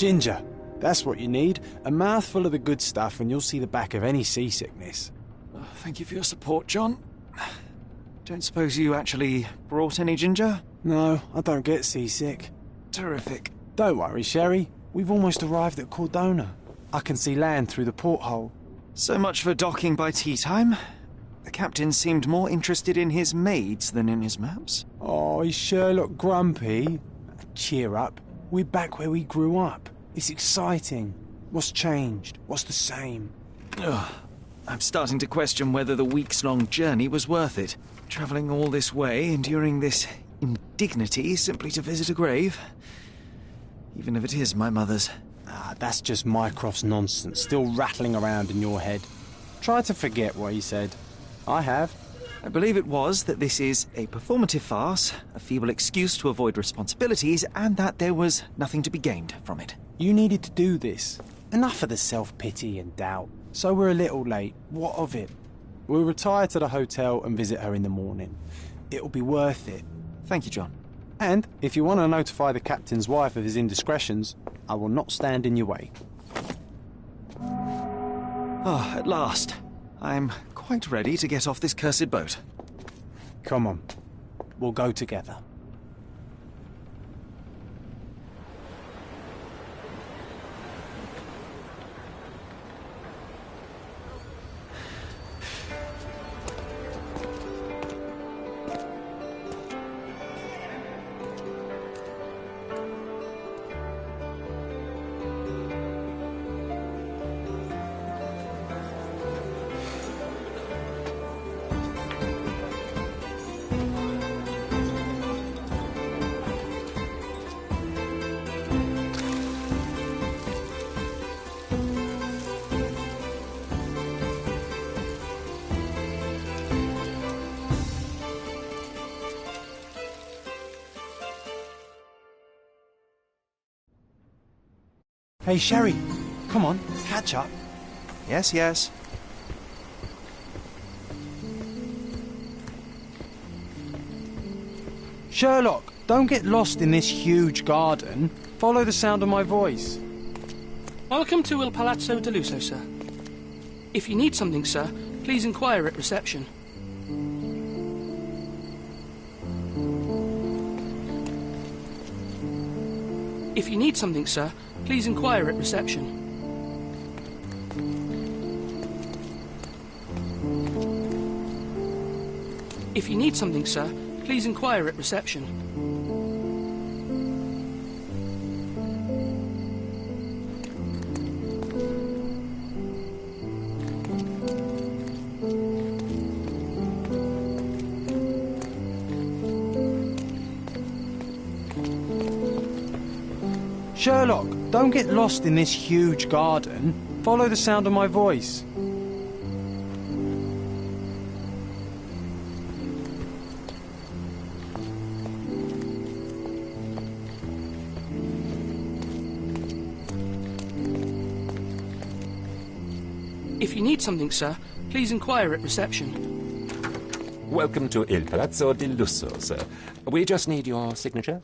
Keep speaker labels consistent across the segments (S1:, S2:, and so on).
S1: Ginger. That's what you need. A mouthful of the good stuff and you'll see the back of any seasickness.
S2: Oh, thank you for your support, John. Don't suppose you actually brought any ginger?
S1: No, I don't get seasick.
S2: Terrific.
S1: Don't worry, Sherry. We've almost arrived at Cordona. I can see land through the porthole.
S2: So much for docking by tea time. The captain seemed more interested in his maids than in his maps.
S1: Oh, is Sherlock grumpy? Cheer up. We're back where we grew up. It's exciting. What's changed? What's the same?
S2: Ugh. I'm starting to question whether the weeks-long journey was worth it. Travelling all this way, enduring this indignity simply to visit a grave. Even if it is my mother's.
S1: Ah, that's just Mycroft's nonsense, still rattling around in your head. Try to forget what he said. I have.
S2: I believe it was that this is a performative farce, a feeble excuse to avoid responsibilities, and that there was nothing to be gained from it.
S1: You needed to do this. Enough of the self-pity and doubt. So we're a little late. What of it? We'll retire to the hotel and visit her in the morning. It'll be worth it.
S2: Thank you, John.
S1: And if you want to notify the captain's wife of his indiscretions, I will not stand in your way.
S2: Ah, at last. I'm quite ready to get off this cursed boat.
S1: Come on. We'll go together. Hey, Sherry, come on, catch up.
S2: Yes, yes.
S1: Sherlock, don't get lost in this huge garden. Follow the sound of my voice.
S3: Welcome to Il Palazzo de Lusso, sir. If you need something, sir, please inquire at reception. If you need something, sir, please inquire at reception. If you need something, sir, please inquire at reception.
S1: Sherlock, don't get lost in this huge garden. Follow the sound of my voice.
S3: If you need something, sir, please inquire at reception.
S4: Welcome to Il Palazzo di Lusso, sir. We just need your signature.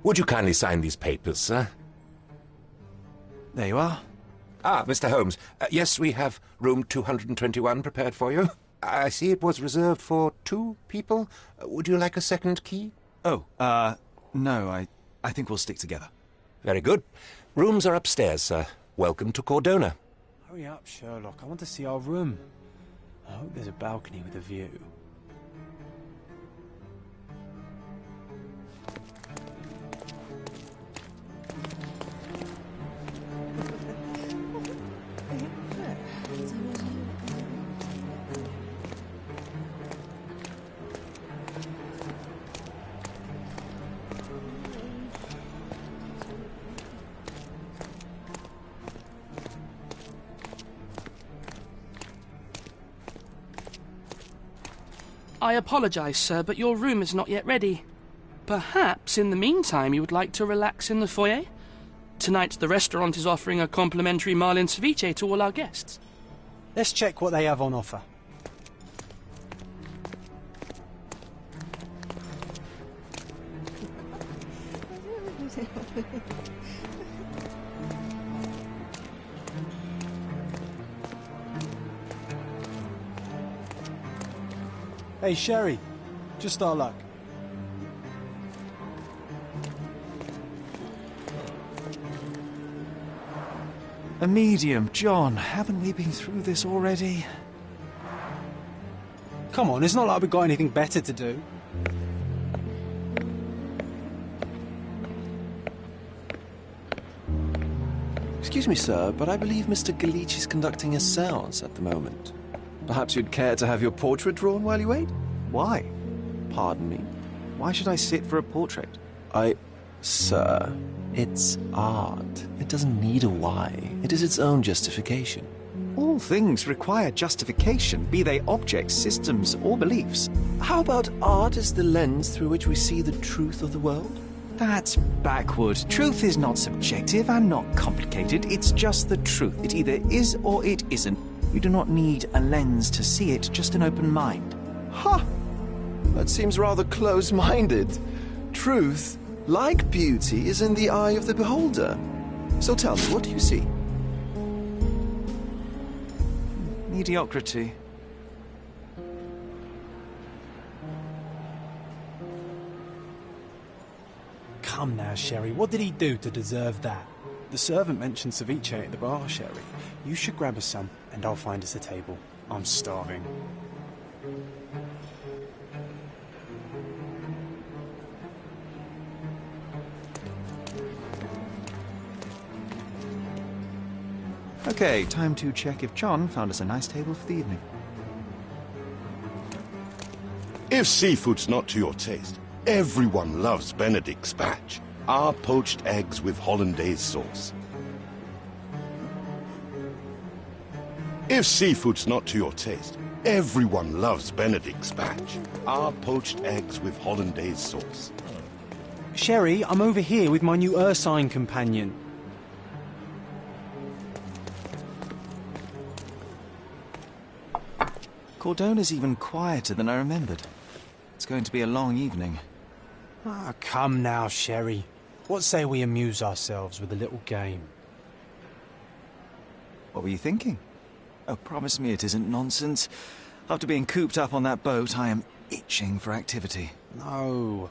S4: Would you kindly sign these papers, sir?
S2: There you are.
S4: Ah, Mr. Holmes. Yes, we have room 221 prepared for you. I see it was reserved for 2 people. Would you like a second key?
S2: Oh, no, I think we'll stick together.
S4: Very good. Rooms are upstairs, sir. Welcome to Cordona.
S1: Hurry up, Sherlock. I want to see our room. I hope there's a balcony with a view.
S3: I apologise, sir, but your room is not yet ready. Perhaps, in the meantime, you would like to relax in the foyer? Tonight, the restaurant is offering a complimentary marlin ceviche to all our guests.
S1: Let's check what they have on offer. Hey, Sherry. Just our luck.
S2: A medium, John. Haven't we been through this already?
S1: Come on, it's not like we've got anything better to do.
S5: Excuse me, sir, but I believe Mr. Galich is conducting a séance at the moment. Perhaps you'd care to have your portrait drawn while you wait?
S2: Why?
S5: Pardon me?
S2: Why should I sit for a portrait?
S5: Sir, it's art. It doesn't need a why. It is its own justification.
S2: All things require justification, be they objects, systems, or beliefs.
S5: How about art as the lens through which we see the truth of the world?
S2: That's backward. Truth is not subjective and not complicated. It's just the truth. It either is or it isn't. You do not need a lens to see it, just an open mind.
S5: Ha! That seems rather close-minded. Truth, like beauty, is in the eye of the beholder. So tell me, what do you see?
S2: Mediocrity.
S1: Come now, Sherry. What did he do to deserve that? The servant mentioned ceviche at the bar, Sherry. You should grab us some, and I'll find us a table. I'm starving.
S2: Okay, time to check if John found us a nice table for the evening.
S6: If seafood's not to your taste, everyone loves Benedict's batch. Our poached eggs with hollandaise sauce. If seafood's not to your taste, everyone loves Benedict's batch. Our poached eggs with hollandaise sauce.
S1: Sherry, I'm over here with my new Ursine companion.
S2: Cordona's even quieter than I remembered. It's going to be a long evening.
S1: Ah, come now, Sherry. What say we amuse ourselves with a little game?
S2: What were you thinking? Oh, promise me it isn't nonsense. After being cooped up on that boat, I am itching for activity.
S1: No.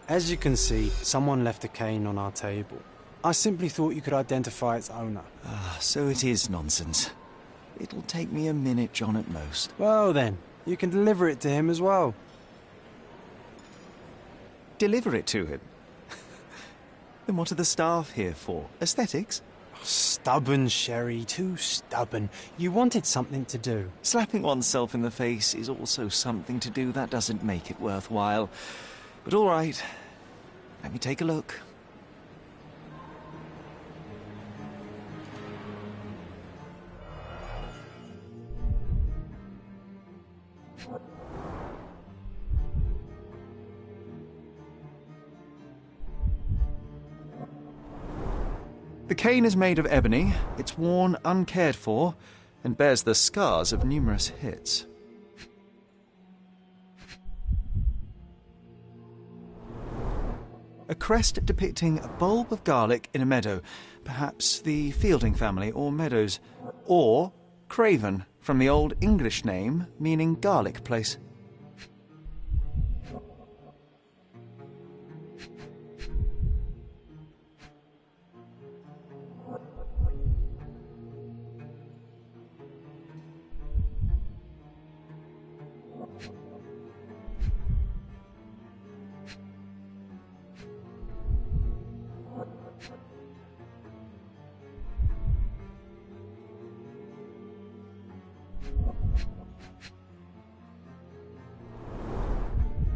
S1: As you can see, someone left a cane on our table. I simply thought you could identify its owner.
S2: Ah, so it is nonsense. It'll take me a minute, John, at most.
S1: Well then, you can deliver it to him as well.
S2: Deliver it to him? Then what are the staff here for? Aesthetics?
S1: Stubborn, Sherry, too stubborn. You wanted something to do.
S2: Slapping oneself in the face is also something to do. That doesn't make it worthwhile. But all right, let me take a look. The cane is made of ebony, it's worn uncared for, and bears the scars of numerous hits. A crest depicting a bulb of garlic in a meadow, perhaps the Fielding family or Meadows, or Craven, from the Old English name meaning garlic place.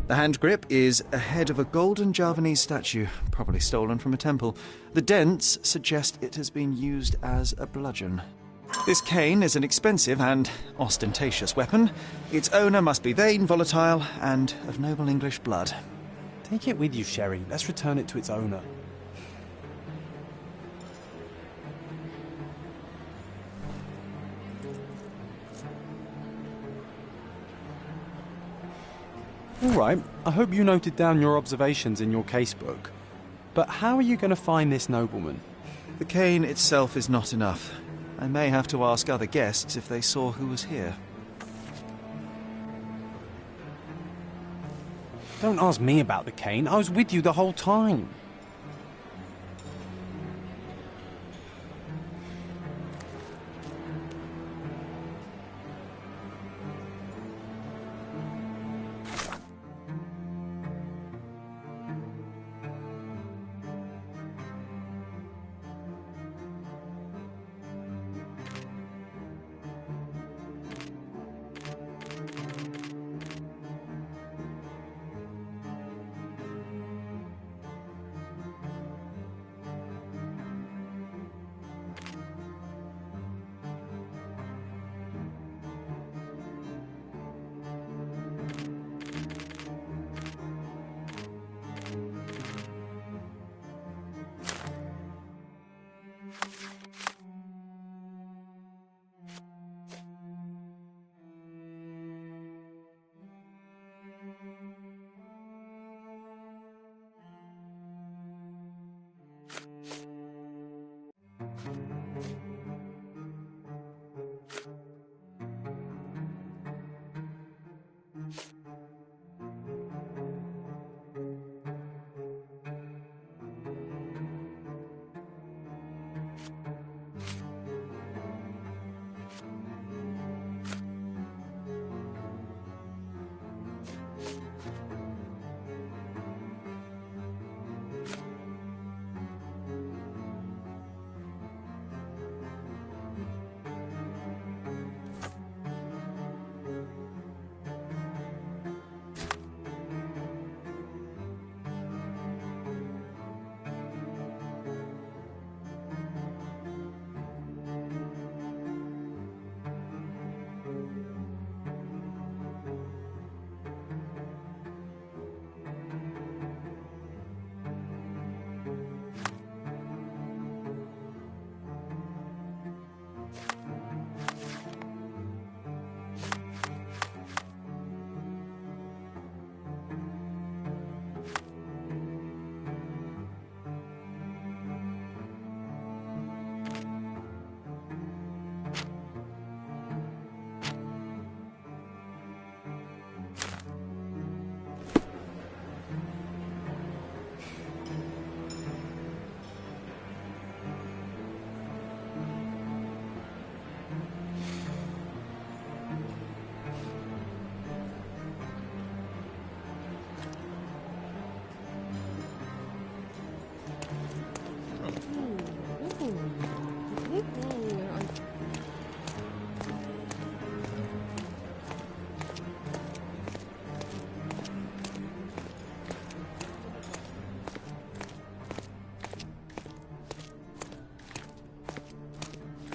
S2: The hand grip is a head of a golden Javanese statue, probably stolen from a temple. The dents suggest it has been used as a bludgeon. This cane is an expensive and ostentatious weapon. Its owner must be vain, volatile, and of noble English blood.
S1: Take it with you, Sherry. Let's return it to its owner. All right. I hope you noted down your observations in your casebook. But how are you going to find this nobleman?
S2: The cane itself is not enough. I may have to ask other guests if they saw who was here.
S1: Don't ask me about the cane. I was with you the whole time.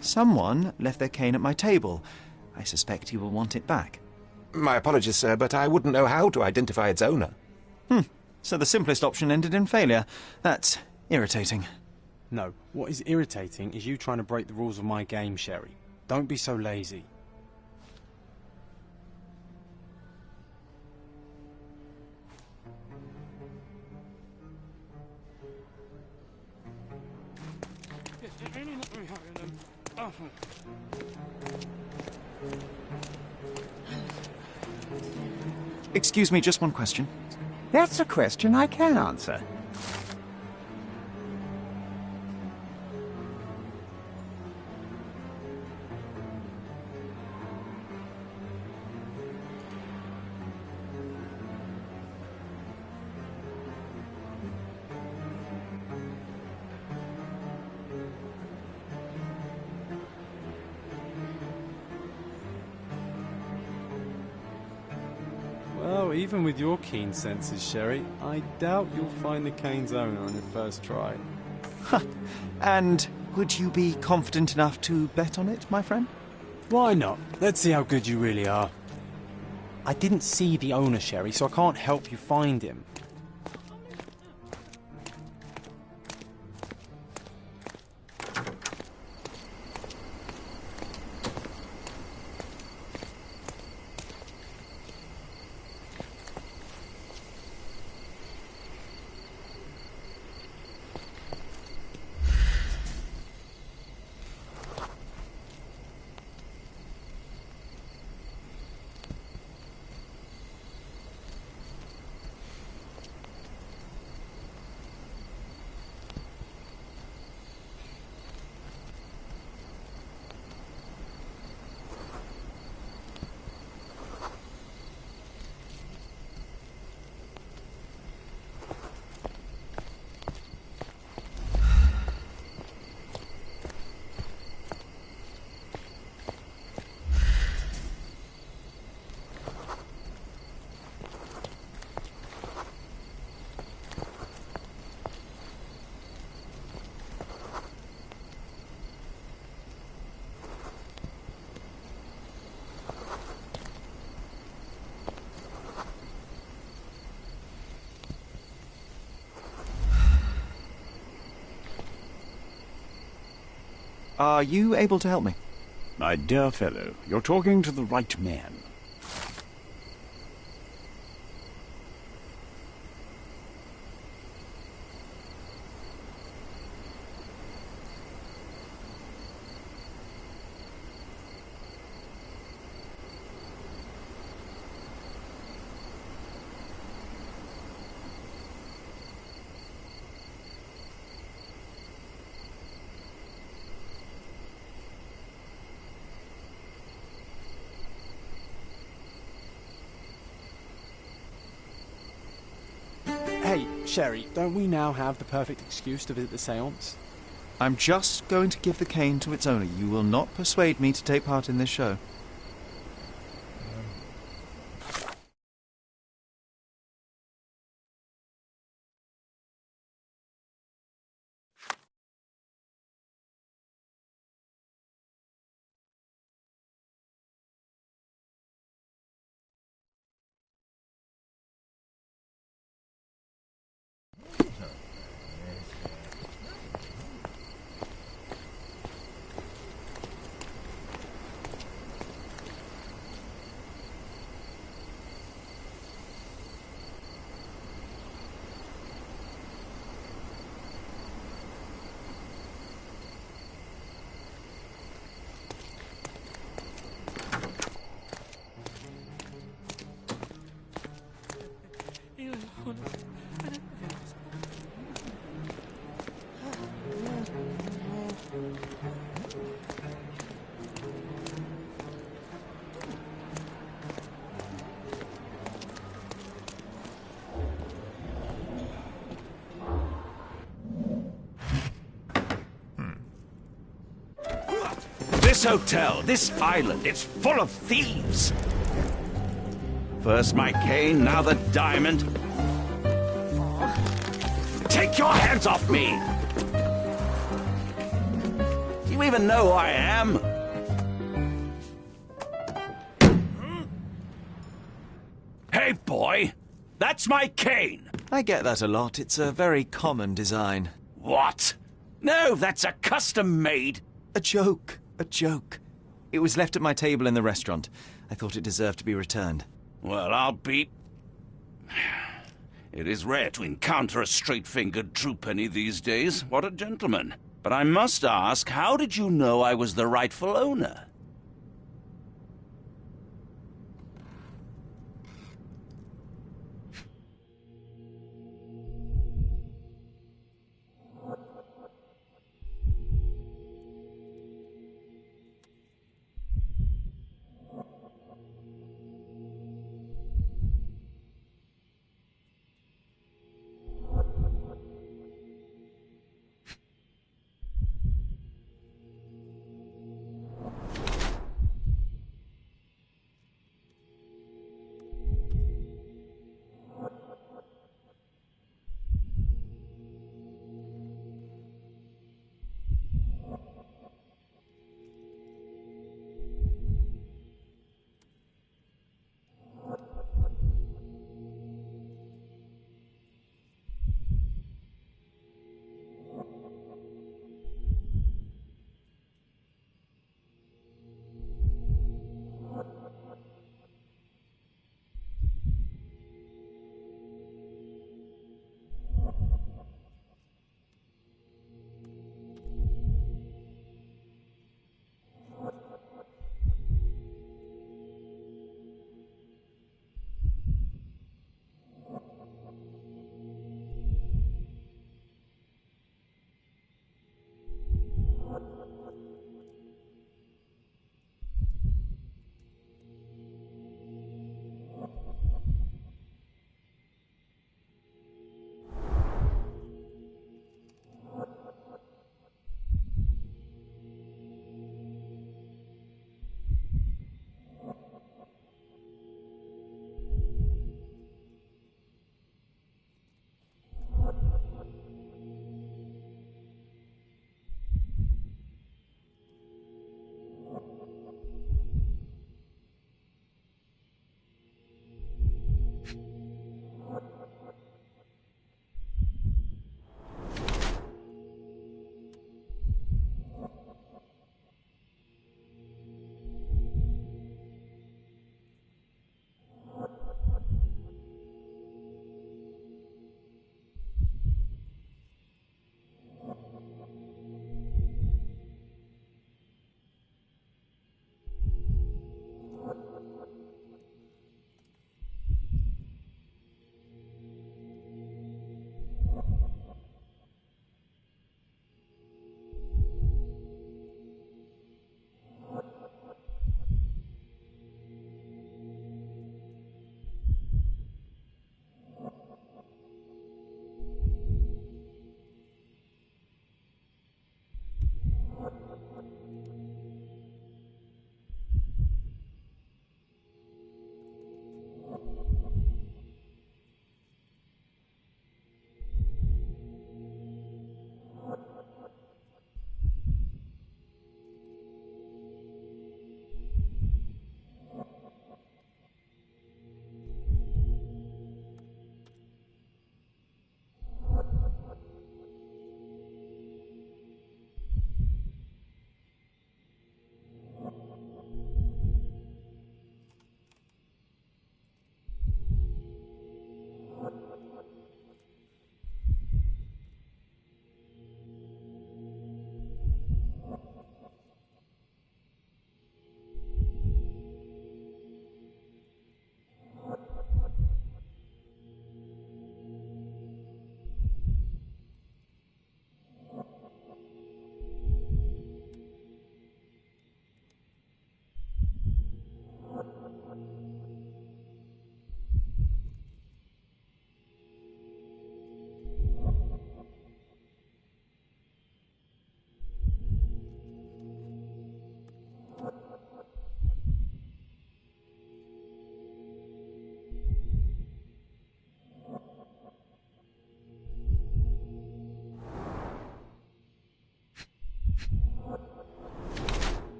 S2: Someone left their cane at my table. I suspect he will want it back.
S4: My apologies, sir, but I wouldn't know how to identify its owner.
S2: So the simplest option ended in failure. That's irritating.
S1: No, what is irritating is you trying to break the rules of my game, Sherry. Don't be so lazy.
S2: Excuse me, just one question.
S7: That's a question I can answer.
S1: Well, even with your keen senses, Sherry, I doubt you'll find the cane's owner on your first try.
S2: And would you be confident enough to bet on it, my friend?
S1: Why not? Let's see how good you really are. I didn't see the owner, Sherry, so I can't help you find him.
S2: Are you able to help me?
S8: My dear fellow, you're talking to the right man.
S1: Hey, Sherry, don't we now have the perfect excuse to visit the séance?
S2: I'm just going to give the cane to its owner. You will not persuade me to take part in this show.
S9: This hotel, this island, it's full of thieves. First my cane, now the diamond. Take your hands off me! You even know who I am? Hey, boy! That's my cane!
S2: I get that a lot. It's a very common design.
S9: What? No, that's a custom-made...
S2: A joke. A joke. It was left at my table in the restaurant. I thought it deserved to be returned.
S9: Well, I'll be... It is rare to encounter a straight-fingered true penny these days. What a gentleman. But I must ask, how did you know I was the rightful owner?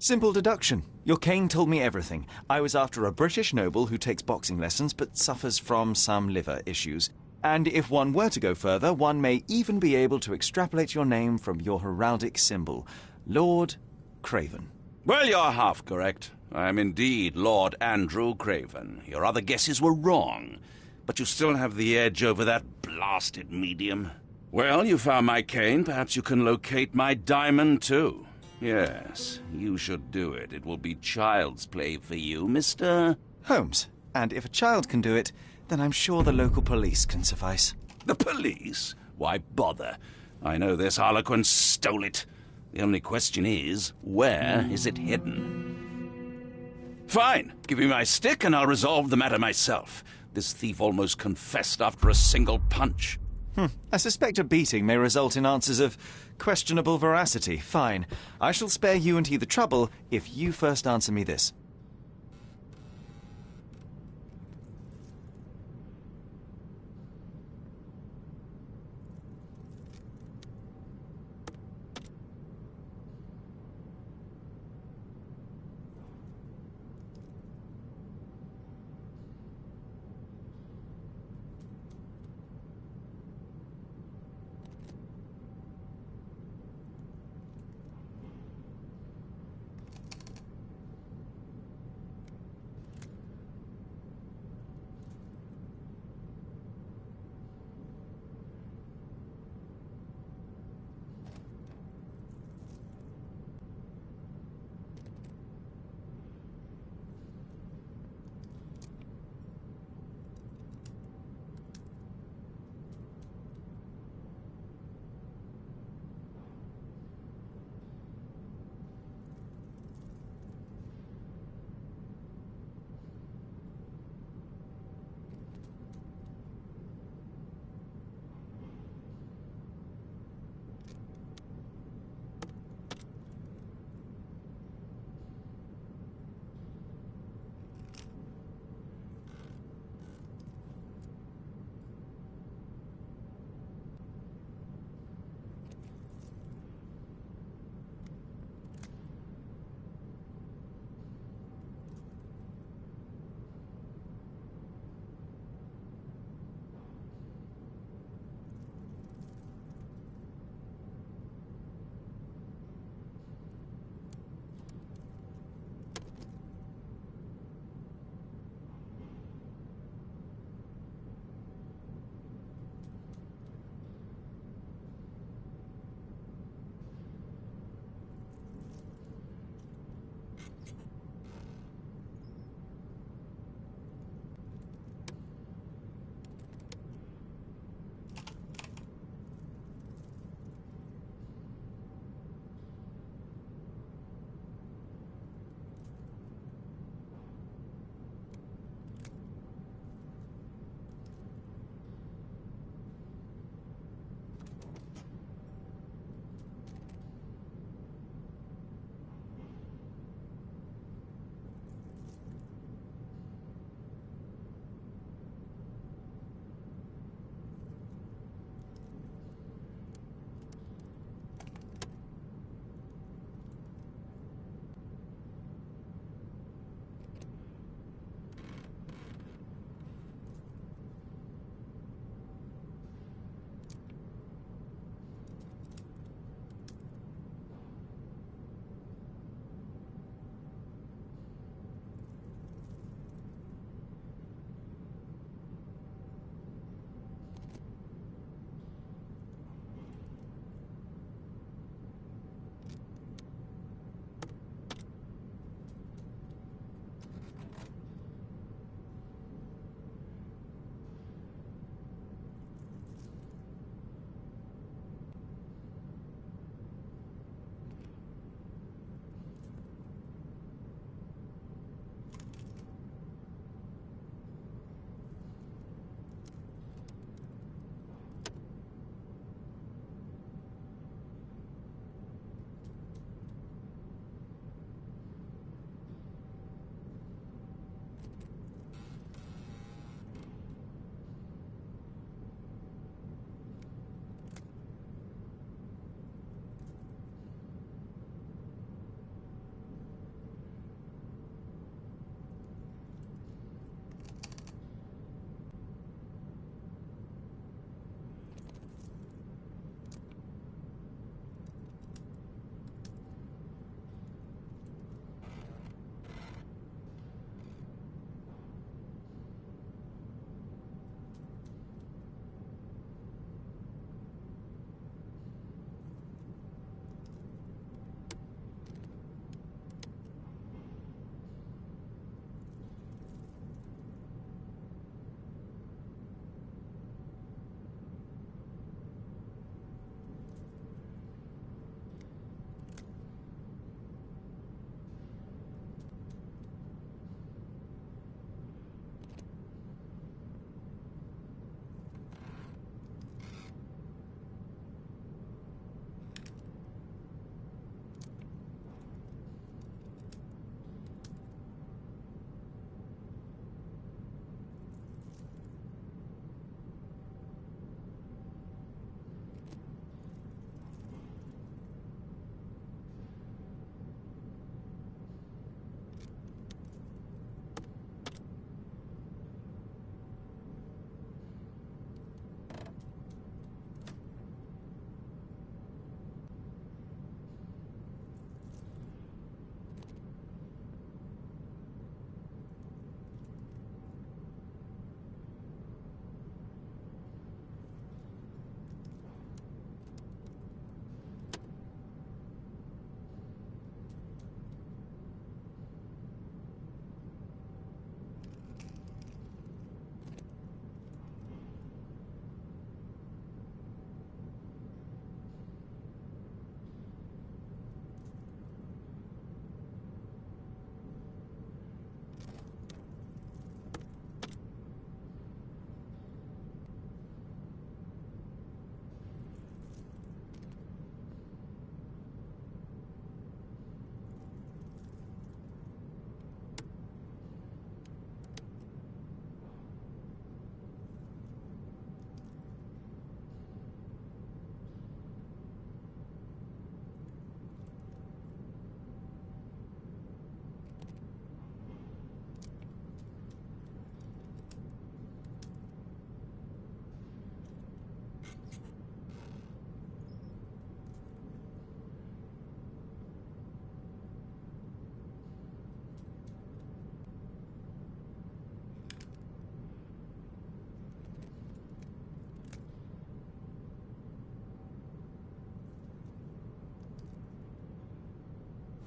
S2: Simple deduction. Your cane told me everything. I was after a British noble who takes boxing lessons but suffers from some liver issues. And if one were to go further, one may even be able to extrapolate your name from your heraldic symbol, Lord Craven.
S9: Well, you're half correct. I am indeed Lord Andrew Craven. Your other guesses were wrong, but you still have the edge over that blasted medium. Well, you found my cane. Perhaps you can locate my diamond, too. Yes, you should do it. It will be child's play for you, Mr.
S2: Holmes. And if a child can do it, then I'm sure the local police can suffice.
S9: The police? Why bother? I know this harlequin stole it. The only question is, where is it hidden? Fine. Give me my stick and I'll resolve the matter myself. This thief almost confessed after a single punch.
S2: I suspect a beating may result in answers of questionable veracity. Fine. I shall spare you and he the trouble if you first answer me this.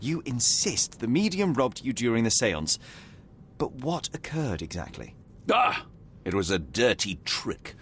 S2: You insist the medium robbed you during the séance. But what occurred exactly?
S9: Ah! It was a dirty trick.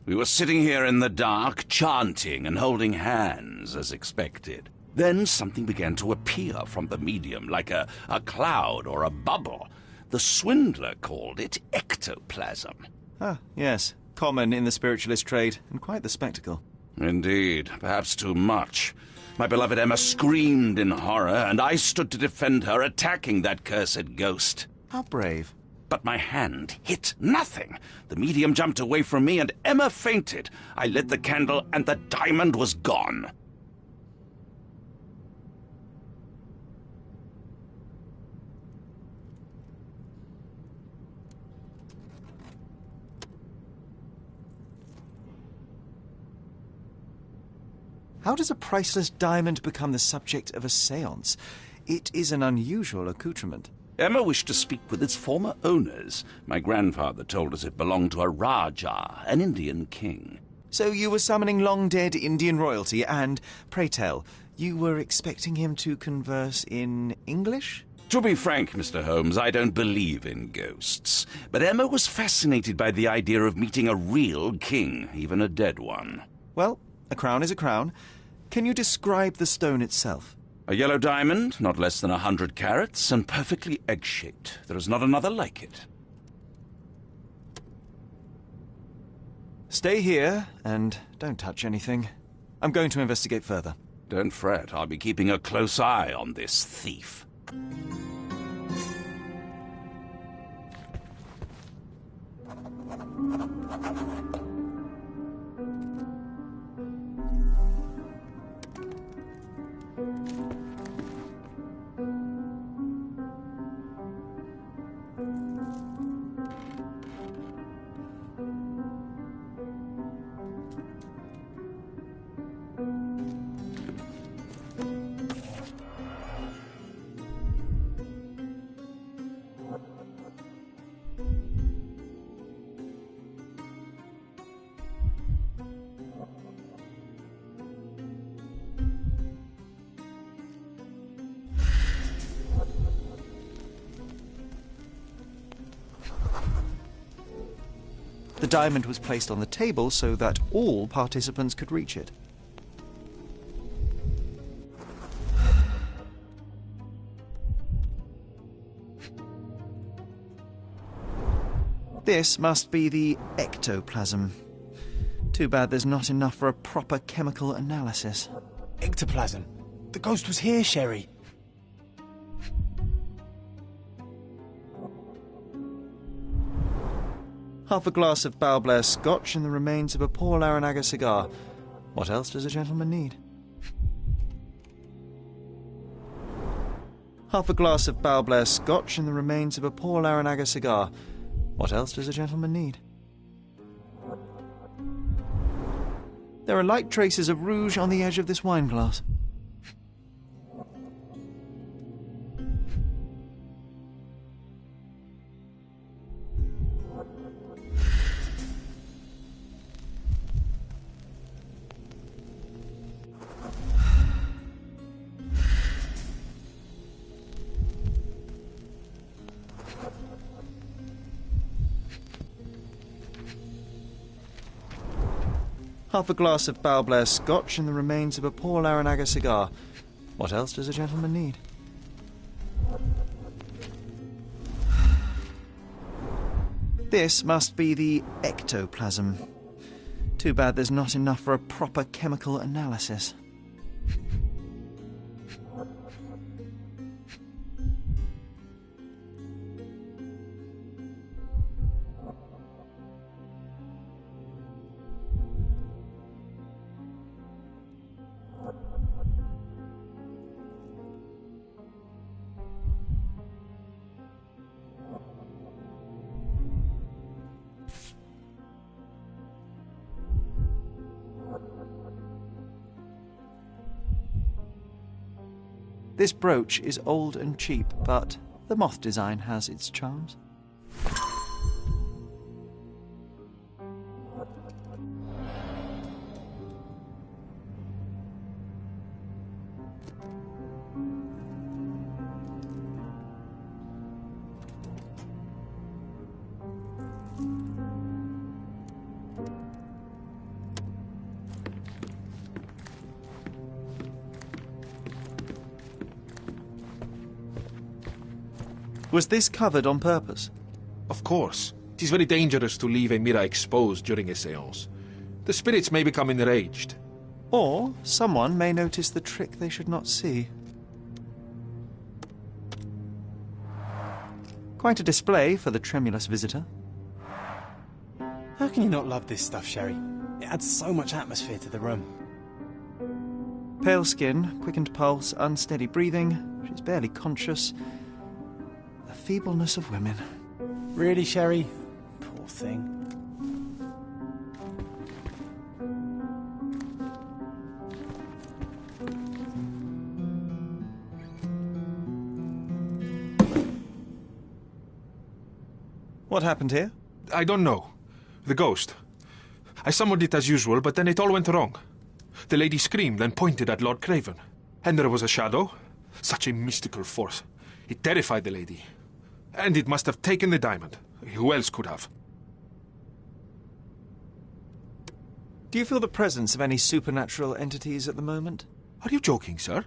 S9: We were sitting here in the dark, chanting and holding hands, as expected. Then something began to appear from the medium, like a cloud or a bubble. The swindler called it ectoplasm.
S2: Ah, yes. Common in the spiritualist trade, and quite the spectacle.
S9: Indeed, perhaps too much. My beloved Emma screamed in horror, and I stood to defend her, attacking that cursed ghost.
S2: How brave.
S9: But my hand hit nothing. The medium jumped away from me, and Emma fainted. I lit the candle, and the diamond was gone.
S2: How does a priceless diamond become the subject of a séance? It is an unusual accoutrement.
S9: Emma wished to speak with its former owners. My grandfather told us it belonged to a Rajah, an Indian king.
S2: So you were summoning long-dead Indian royalty, and, pray tell, you were expecting him to converse in English?
S9: To be frank, Mr. Holmes, I don't believe in ghosts. But Emma was fascinated by the idea of meeting a real king, even a dead one.
S2: Well, a crown is a crown. Can you describe the stone itself?
S9: A yellow diamond, not less than 100 carats, and perfectly egg-shaped. There is not another like it.
S2: Stay here, and don't touch anything. I'm going to investigate further.
S9: Don't fret, I'll be keeping a close eye on this thief.
S2: The diamond was placed on the table so that all participants could reach it. This must be the ectoplasm. Too bad there's not enough for a proper chemical analysis.
S1: Ectoplasm. The ghost was here, Sherry.
S2: Half a glass of Balblair Scotch and the remains of a poor Laranaga cigar. What else does a gentleman need? Half a glass of Balblair Scotch and the remains of a poor Laranaga cigar. What else does a gentleman need? There are light traces of rouge on the edge of this wine glass. Half a glass of Balblair Scotch and the remains of a poor Laranaga cigar. What else does a gentleman need? This must be the ectoplasm. Too bad there's not enough for a proper chemical analysis. This brooch is old and cheap, but the moth design has its charms. Was this covered on purpose?
S10: Of course. It is very dangerous to leave a mirror exposed during a séance. The spirits may become enraged.
S2: Or someone may notice the trick they should not see. Quite a display for the tremulous visitor.
S1: How can you not love this stuff, Sherry? It adds so much atmosphere to the room.
S2: Pale skin, quickened pulse, unsteady breathing. She's barely conscious. The feebleness of women.
S1: Really, Sherry? Poor thing.
S2: What happened here?
S10: I don't know. The ghost. I summoned it as usual, but then it all went wrong. The lady screamed and pointed at Lord Craven. And there was a shadow. Such a mystical force. It terrified the lady. And it must have taken the diamond. Who else could have?
S2: Do you feel the presence of any supernatural entities at the moment?
S10: Are you joking, sir?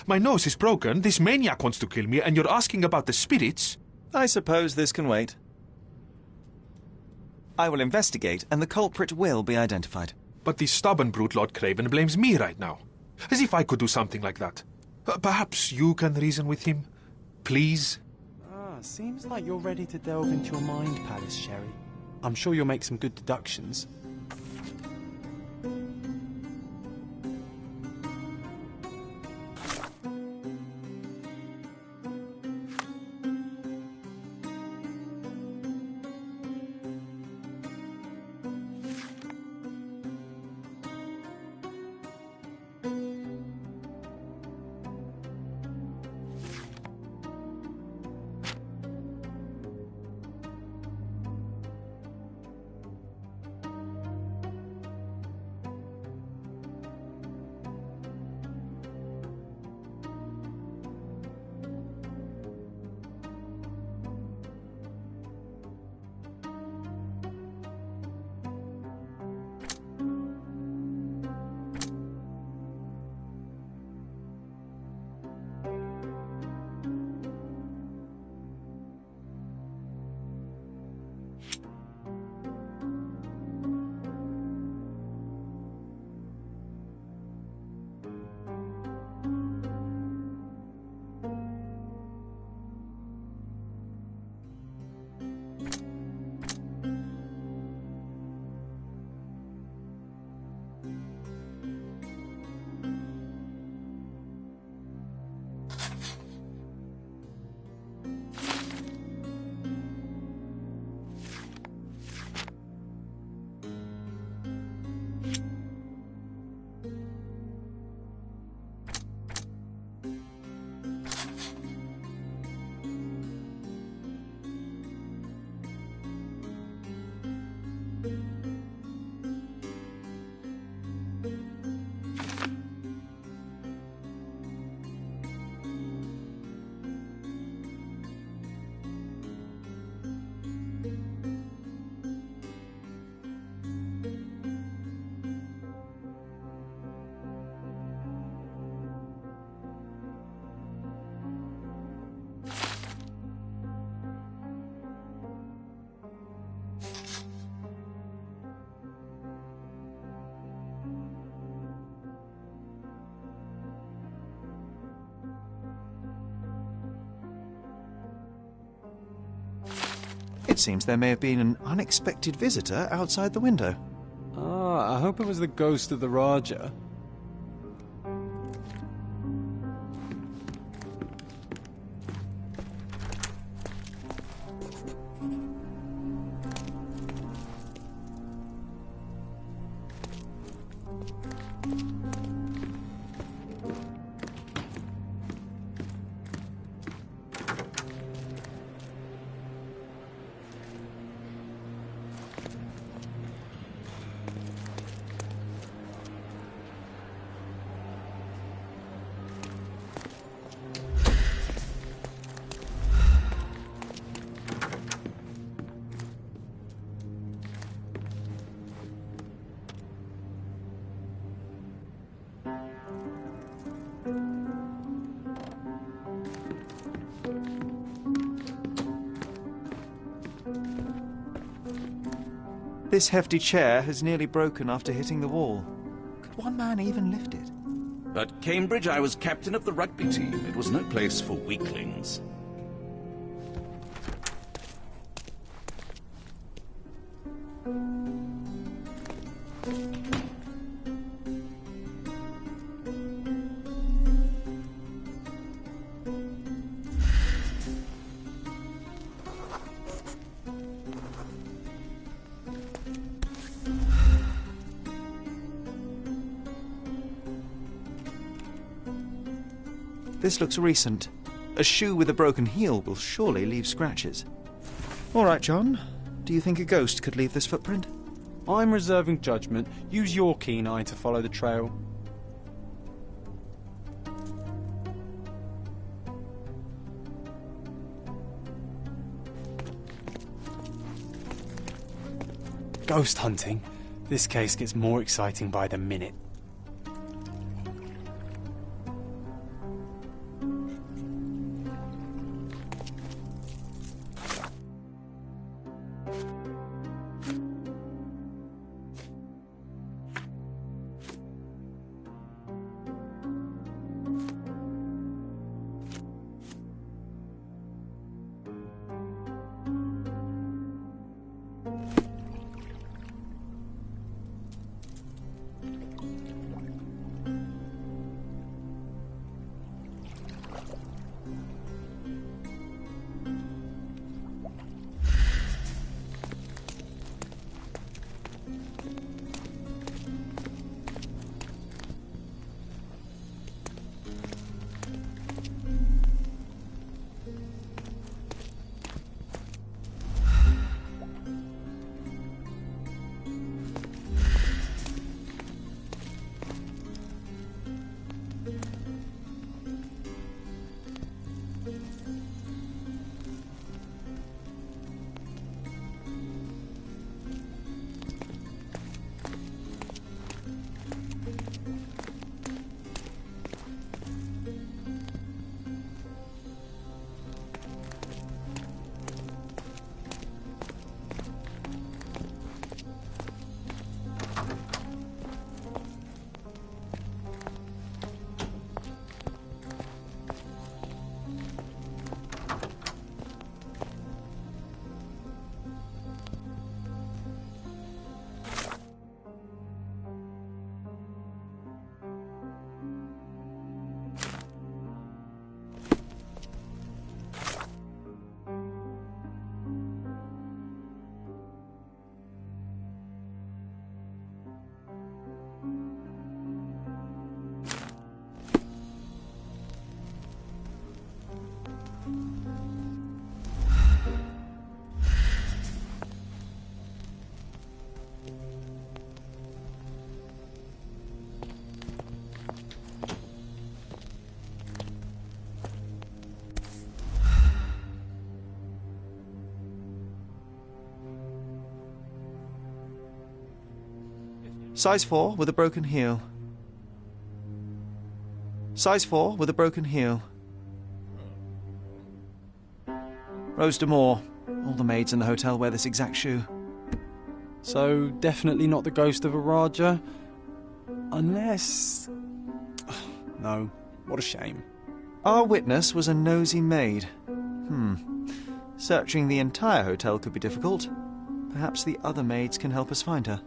S10: My nose is broken, this maniac wants to kill me, and you're asking about the spirits?
S2: I suppose this can wait. I will investigate, and the culprit will be identified.
S10: But the stubborn brute Lord Craven blames me right now. As if I could do something like that. Perhaps you can reason with him? Please?
S1: Seems like you're ready to delve into your mind palace, Sherry. I'm sure you'll make some good deductions.
S2: It seems there may have been an unexpected visitor outside the window.
S1: I hope it was the ghost of the Raja.
S2: This hefty chair has nearly broken after hitting the wall. Could one man even lift it?
S9: At Cambridge, I was captain of the rugby team. It was no place for weaklings.
S2: This looks recent. A shoe with a broken heel will surely leave scratches. All right, John. Do you think a ghost could leave this footprint?
S1: I'm reserving judgment. Use your keen eye to follow the trail. Ghost hunting. This case gets more exciting by the minute.
S2: Size 4 with a broken heel. Size 4 with a broken heel. Rose D'Amour. All the maids in the hotel wear this exact shoe.
S1: So, definitely not the ghost of a Raja? Unless... No, what a shame.
S2: Our witness was a nosy maid. Searching the entire hotel could be difficult. Perhaps the other maids can help us find her.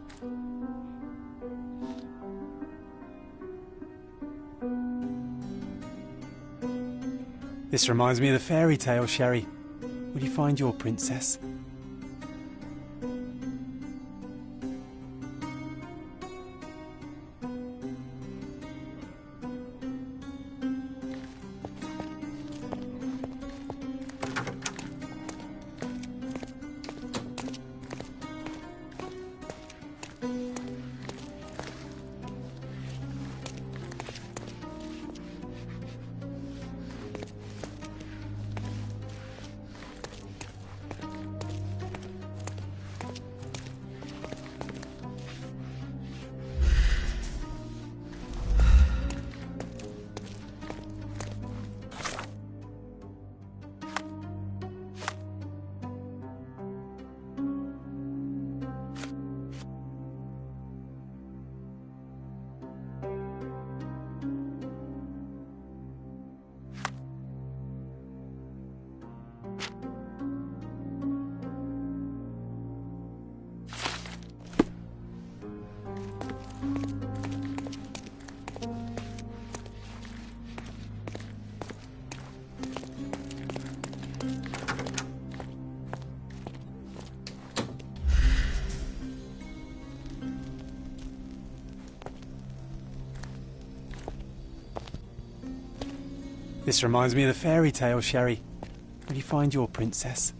S1: This reminds me of the fairy tale, Sherry. Will you find your princess? This reminds me of the fairy tale, Sherry. Will you find your princess?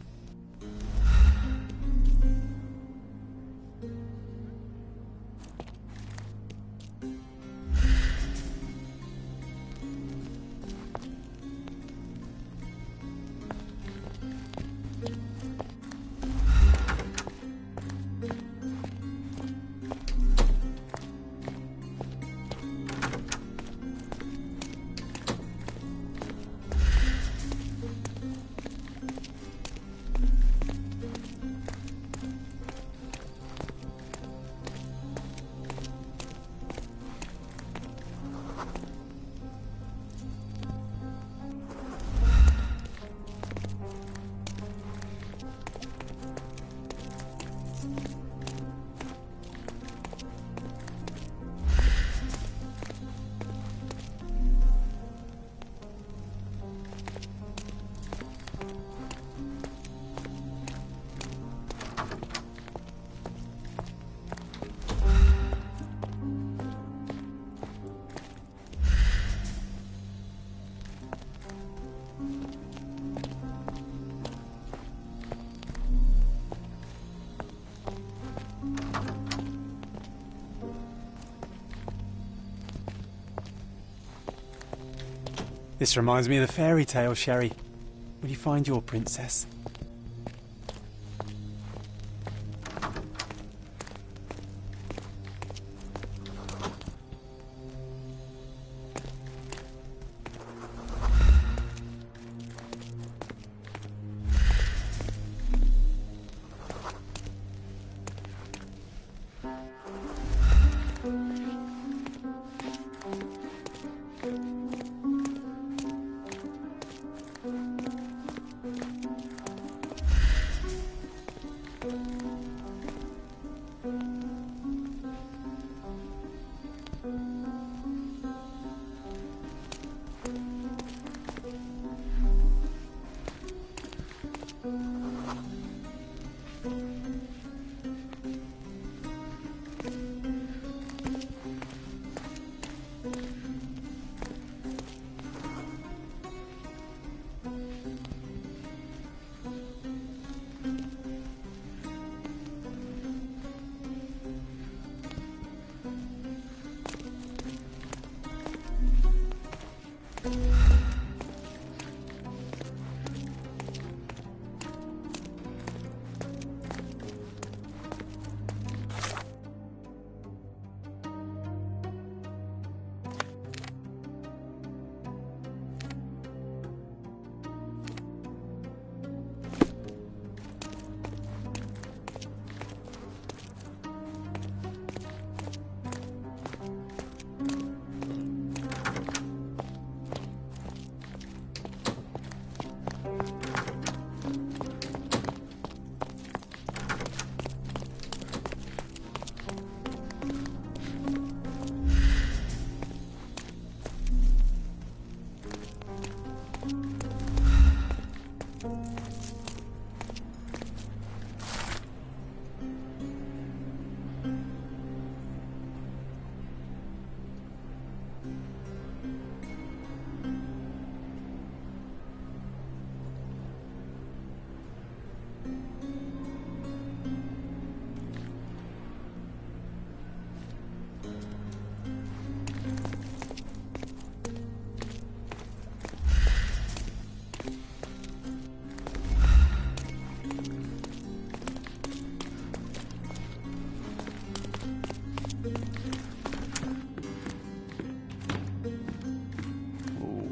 S1: This reminds me of the fairy tale, Sherry. Will you find your princess?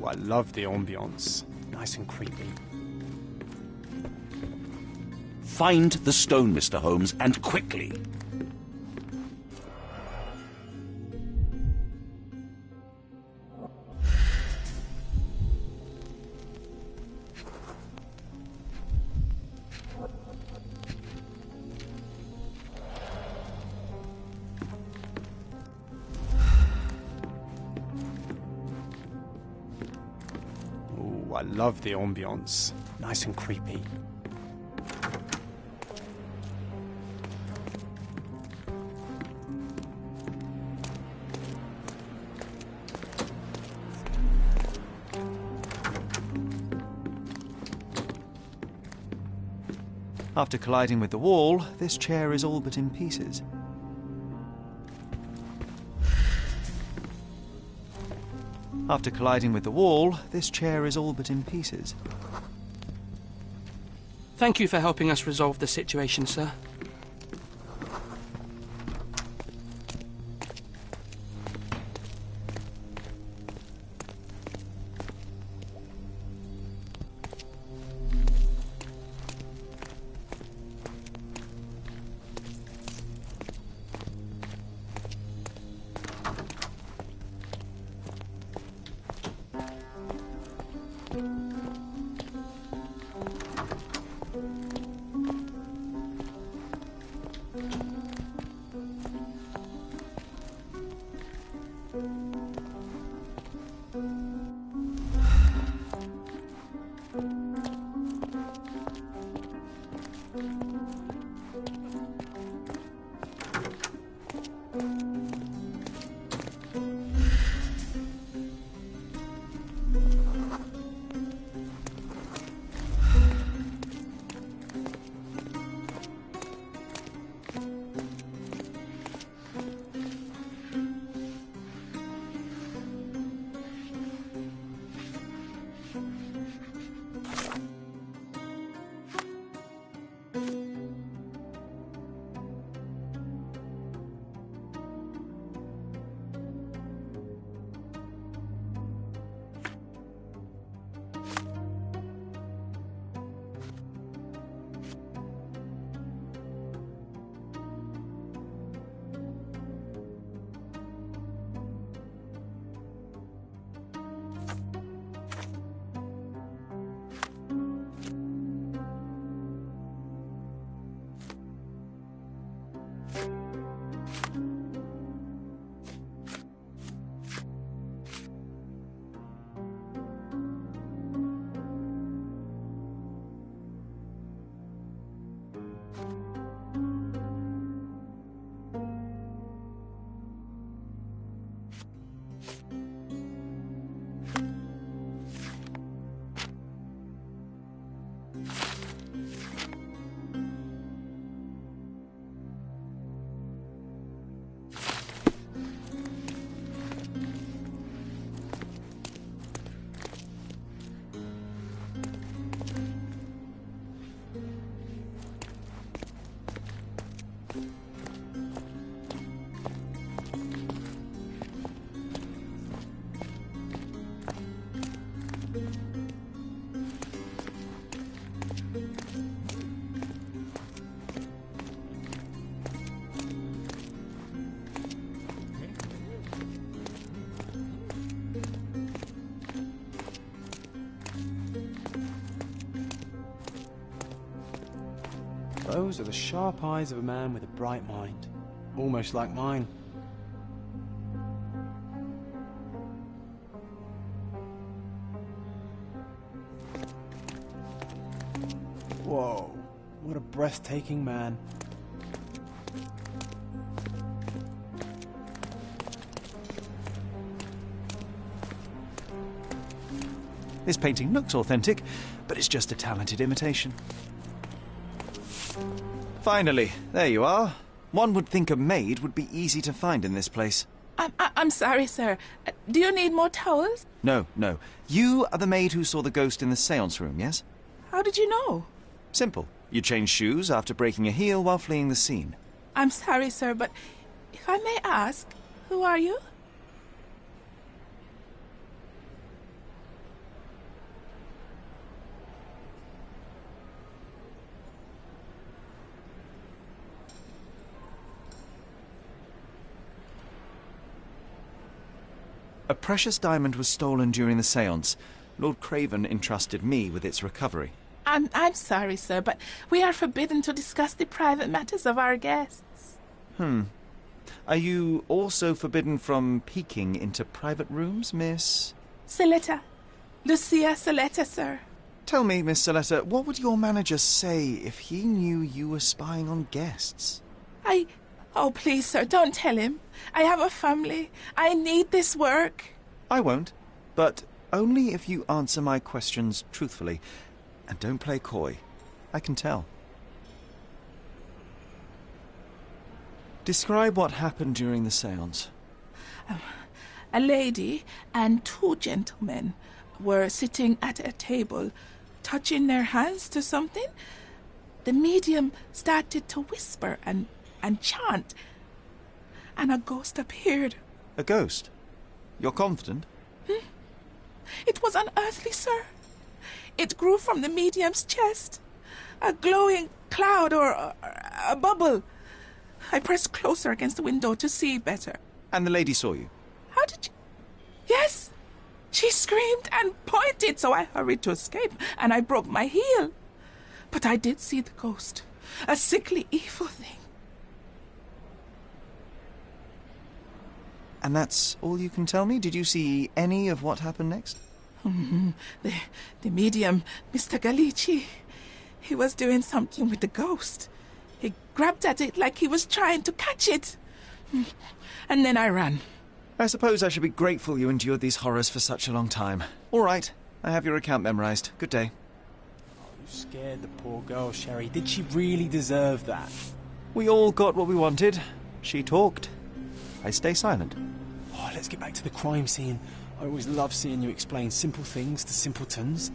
S1: I love the ambience. Nice and creepy.
S9: Find the stone, Mr. Holmes, and quickly.
S1: I love the ambience. Nice and creepy.
S2: After colliding with the wall, this chair is all but in pieces. After colliding with the wall, this chair is all but in pieces.
S3: Thank you for helping us resolve the situation, sir.
S1: Those are the sharp eyes of a man with a bright mind. Almost like mine. Whoa, what a breathtaking man.
S2: This painting looks authentic, but it's just a talented imitation. Finally, there you are. One would think a maid would be easy to find in this place.
S11: I'm sorry, sir. Do you need more towels?
S2: No. You are the maid who saw the ghost in the séance room, yes?
S11: How did you know?
S2: Simple. You changed shoes after breaking a heel while fleeing the scene.
S11: I'm sorry, sir, but if I may ask, who are you?
S2: A precious diamond was stolen during the séance. Lord Craven entrusted me with its recovery.
S11: I'm sorry, sir, but we are forbidden to discuss the private matters of our guests.
S2: Are you also forbidden from peeking into private rooms, Miss?
S11: Saletta. Lucia Saletta, sir.
S2: Tell me, Miss Saletta, what would your manager say if he knew you were spying on guests?
S11: Oh, please, sir, don't tell him. I have a family. I need this work.
S2: I won't, but only if you answer my questions truthfully. And don't play coy. I can tell. Describe what happened during the séance.
S11: A lady and two gentlemen were sitting at a table, touching their hands to something. The medium started to whisper and chant, and a ghost appeared.
S2: A ghost? You're confident?
S11: It was unearthly, sir. It grew from the medium's chest. A glowing cloud or a bubble. I pressed closer against the window to see better.
S2: And the lady saw you?
S11: How did you... Yes! She screamed and pointed, so I hurried to escape, and I broke my heel. But I did see the ghost. A sickly, evil thing.
S2: And that's all you can tell me? Did you see any of what happened next?
S11: The medium, Mr. Galici, he was doing something with the ghost. He grabbed at it like he was trying to catch it. And then I ran.
S2: I suppose I should be grateful you endured these horrors for such a long time. All right, I have your account memorized. Good day.
S1: You scared the poor girl, Sherry. Did she really deserve that?
S2: We all got what we wanted. She talked. I stay silent.
S1: Oh, let's get back to the crime scene. I always love seeing you explain simple things to simpletons.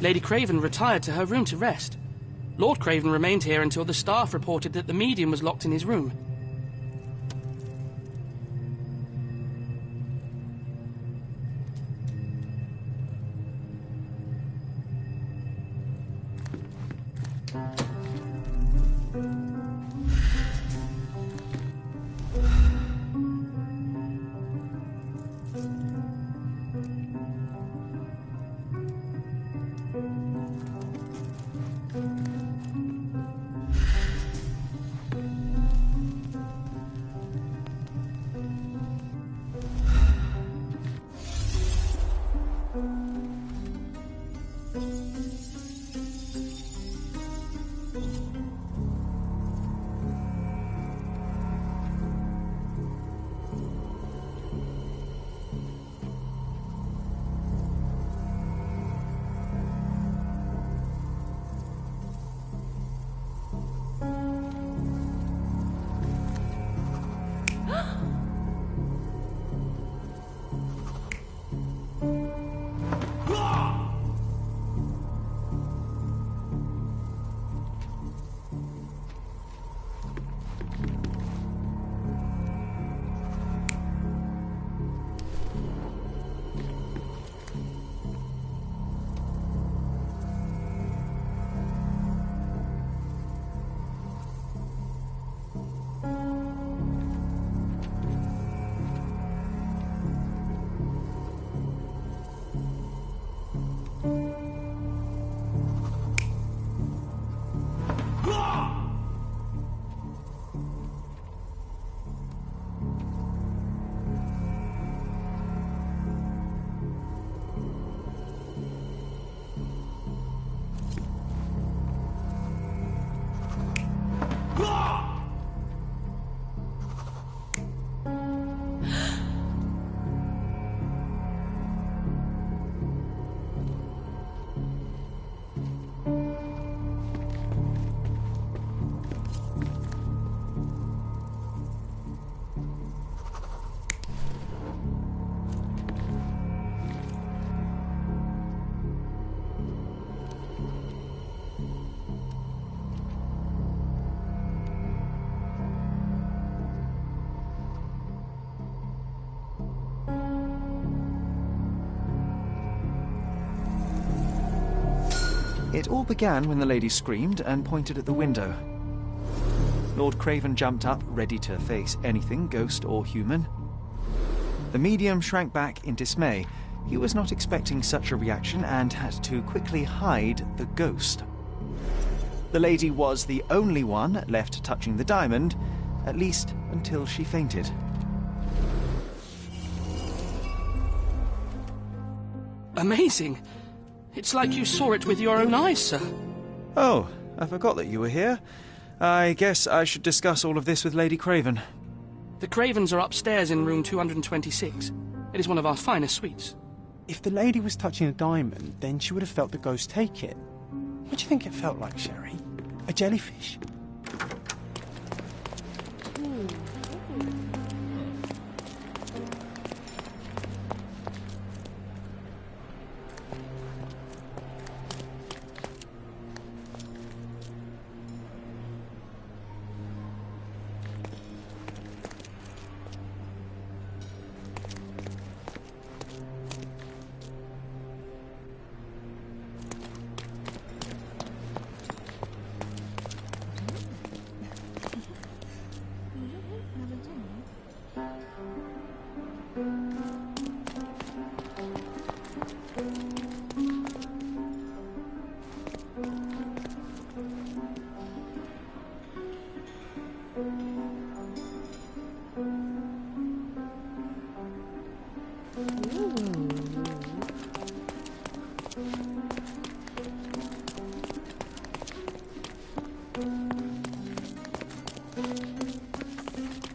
S3: Lady Craven retired to her room to rest. Lord Craven remained here until the staff reported that the medium was locked in his room.
S2: It all began when the lady screamed and pointed at the window. Lord Craven jumped up, ready to face anything, ghost or human. The medium shrank back in dismay. He was not expecting such a reaction and had to quickly hide the ghost. The lady was the only one left touching the diamond, at least until she fainted.
S3: Amazing. It's like you saw it with your own eyes, sir.
S2: Oh, I forgot that you were here. I guess I should discuss all of this with Lady Craven.
S3: The Cravens are upstairs in room 226. It is one of our finest suites.
S1: If the lady was touching a diamond, then she would have felt the ghost take it. What do you think it felt like, Sherry? A jellyfish?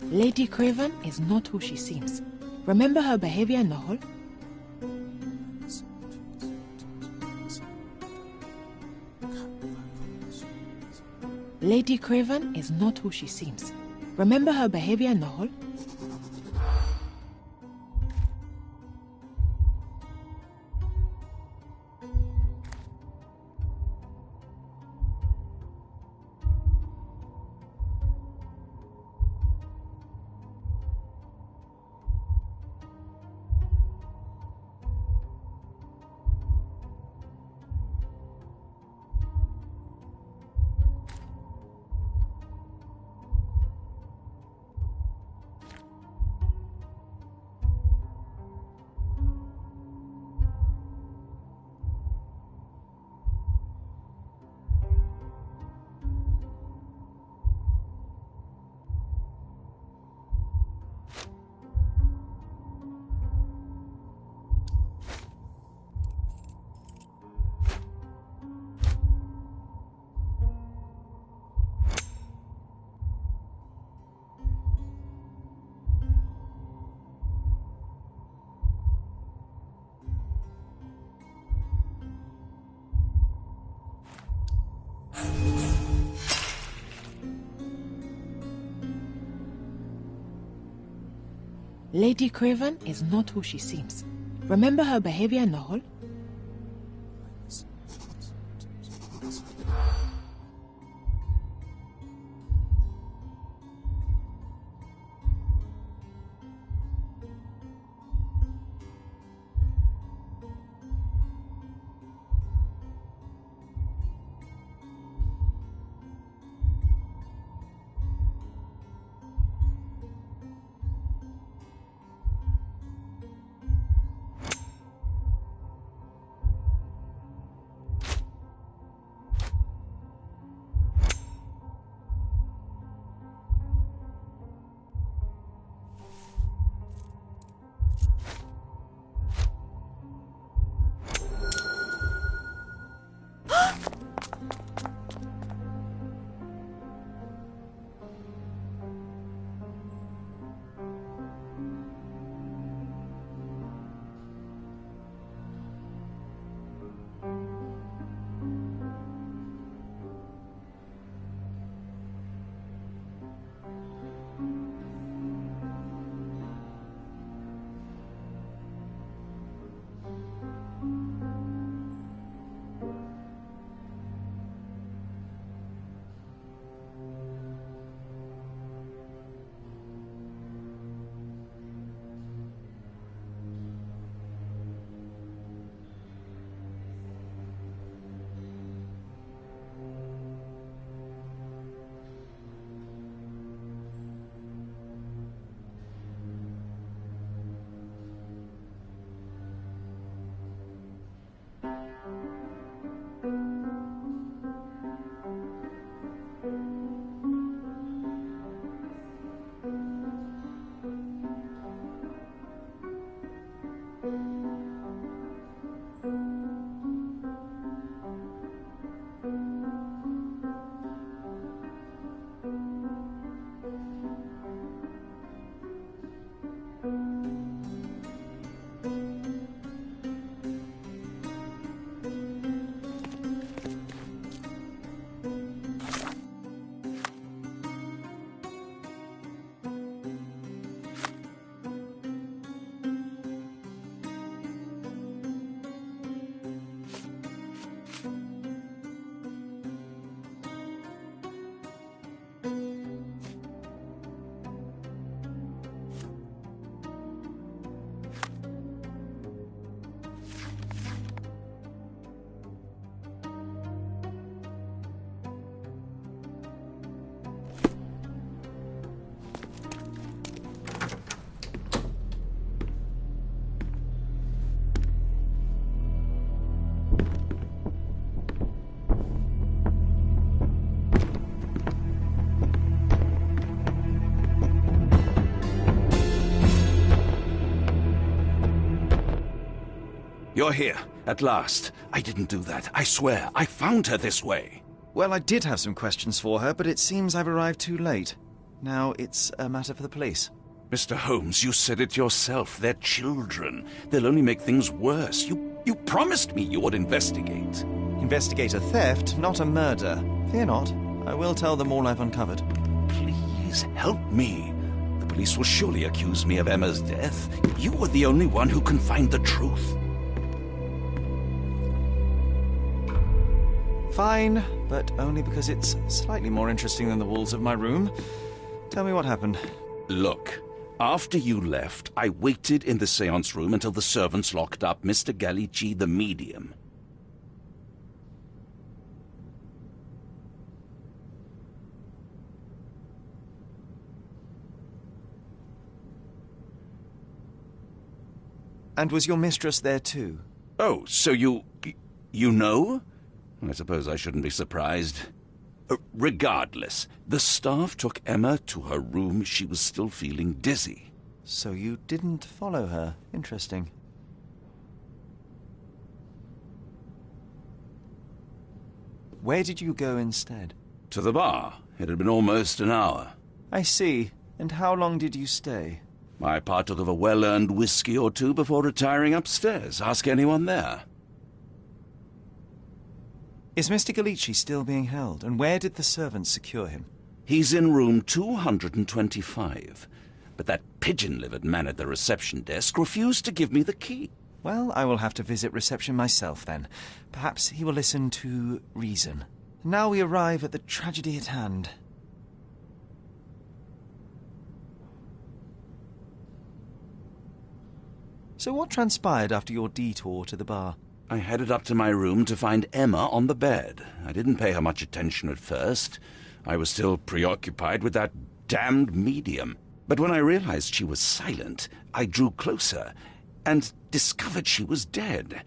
S12: Lady Craven is not who she seems. Remember her behavior in the hall? Lady Craven is not who she seems. Remember her behavior in the hall? Lady Craven is not who she seems. Remember her behavior in the hall?
S9: You're here, at last. I didn't do that, I swear. I found her this way.
S2: Well, I did have some questions for her, but it seems I've arrived too late. Now it's a matter for the police.
S9: Mr. Holmes, you said it yourself. They're children. They'll only make things worse. You promised me you would investigate.
S2: Investigate a theft, not a murder. Fear not. I will tell them all I've uncovered.
S9: Please help me. The police will surely accuse me of Emma's death. You are the only one who can find the truth.
S2: Fine, but only because it's slightly more interesting than the walls of my room. Tell me what happened.
S9: Look, after you left, I waited in the séance room until the servants locked up Mr. Gallici, the medium.
S2: And was your mistress there too?
S9: Oh, so you know? I suppose I shouldn't be surprised. Regardless, the staff took Emma to her room. She was still feeling dizzy.
S2: So you didn't follow her. Interesting. Where did you go instead?
S9: To the bar. It had been almost an hour.
S2: I see. And how long did you stay?
S9: I partook of a well-earned whiskey or two before retiring upstairs. Ask anyone there.
S2: Is Mr. Gallici still being held? And where did the servants secure him?
S9: He's in room 225. But that pigeon-livered man at the reception desk refused to give me the key.
S2: Well, I will have to visit reception myself then. Perhaps he will listen to reason. Now we arrive at the tragedy at hand. So what transpired after your detour to the bar?
S9: I headed up to my room to find Emma on the bed. I didn't pay her much attention at first. I was still preoccupied with that damned medium. But when I realized she was silent, I drew closer and discovered she was dead.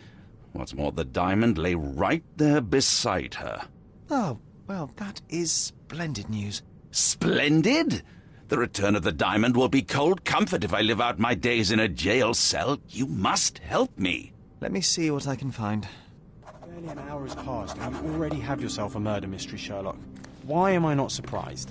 S9: What's more, the diamond lay right there beside her.
S2: Oh, well, that is splendid news.
S9: Splendid? The return of the diamond will be cold comfort if I live out my days in a jail cell. You must help me.
S2: Let me see what I can find.
S1: Barely an hour has passed and you already have yourself a murder mystery, Sherlock. Why am I not surprised?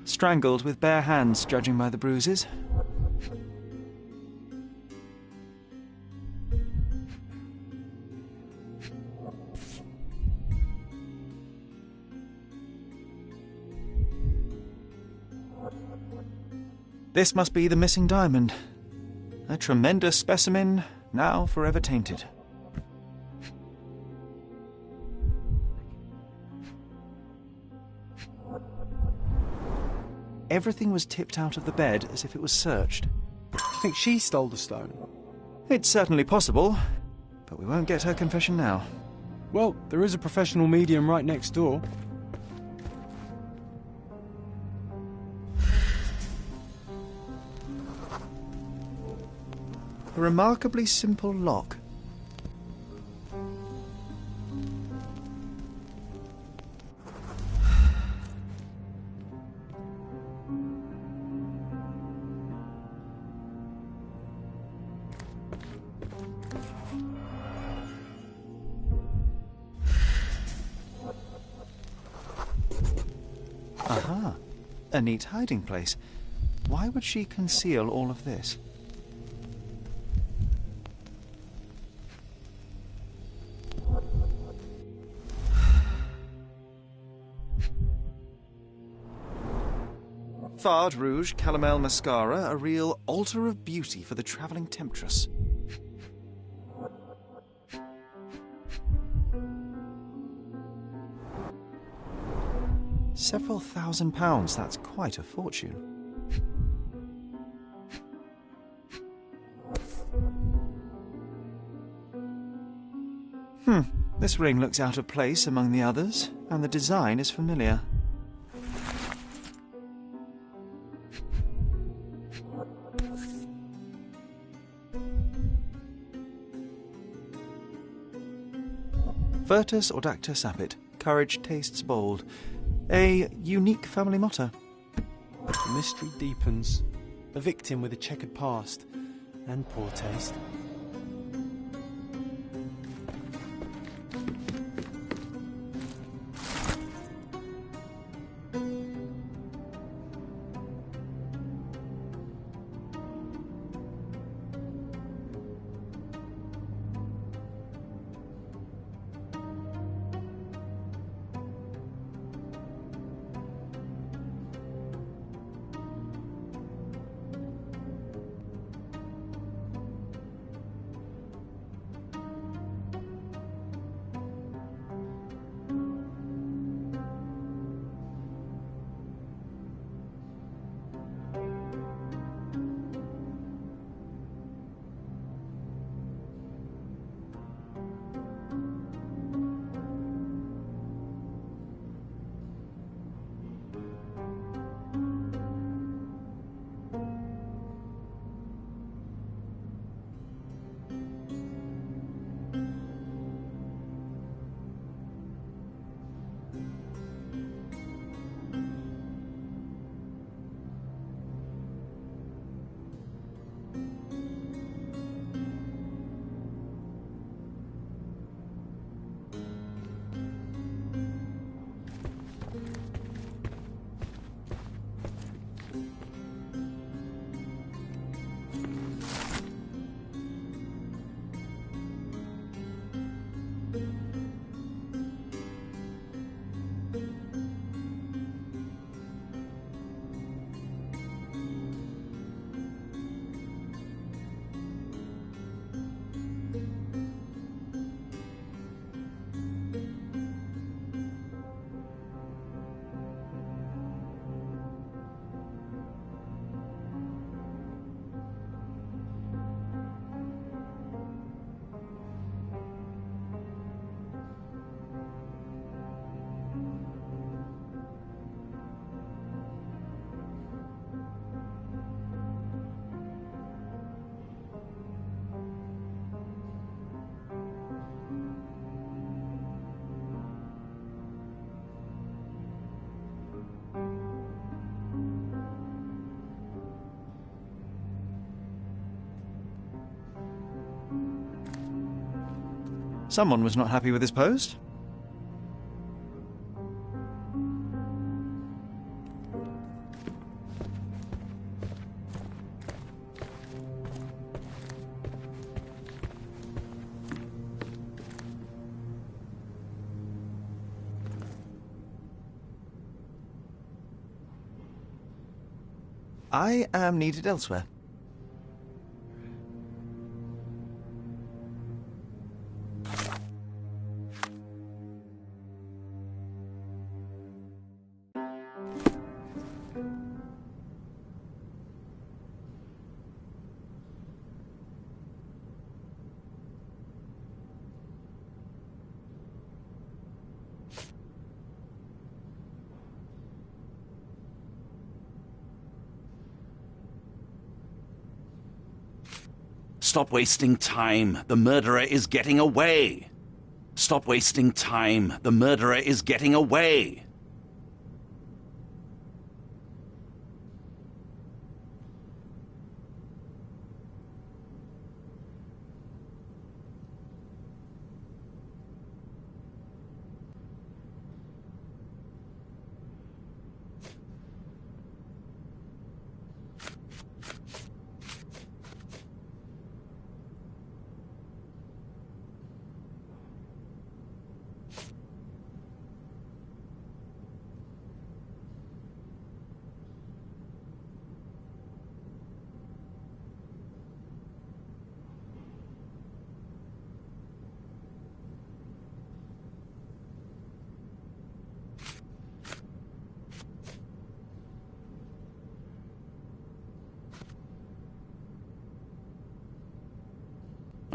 S2: Strangled with bare hands, judging by the bruises. This must be the missing diamond. A tremendous specimen, now forever tainted. Everything was tipped out of the bed as if it was searched.
S1: I think she stole the stone.
S2: It's certainly possible, but we won't get her confession now.
S1: Well, there is a professional medium right next door.
S2: A remarkably simple lock. Aha, a neat hiding place. Why would she conceal all of this? Fard Rouge Calomel Mascara, a real altar of beauty for the travelling temptress. Several £1,000s, that's quite a fortune. This ring looks out of place among the others, and the design is familiar. Virtus audacta sapit. Courage tastes bold. A unique family motto.
S1: The mystery deepens. A victim with a checkered past and poor taste.
S2: Someone was not happy with his post. I am needed elsewhere.
S9: Stop wasting time. The murderer is getting away. Stop wasting time. The murderer is getting away.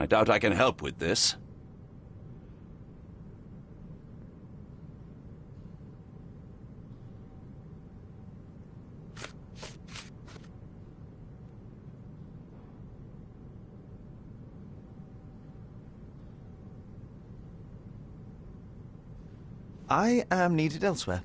S9: I doubt I can help with this.
S2: I am needed elsewhere.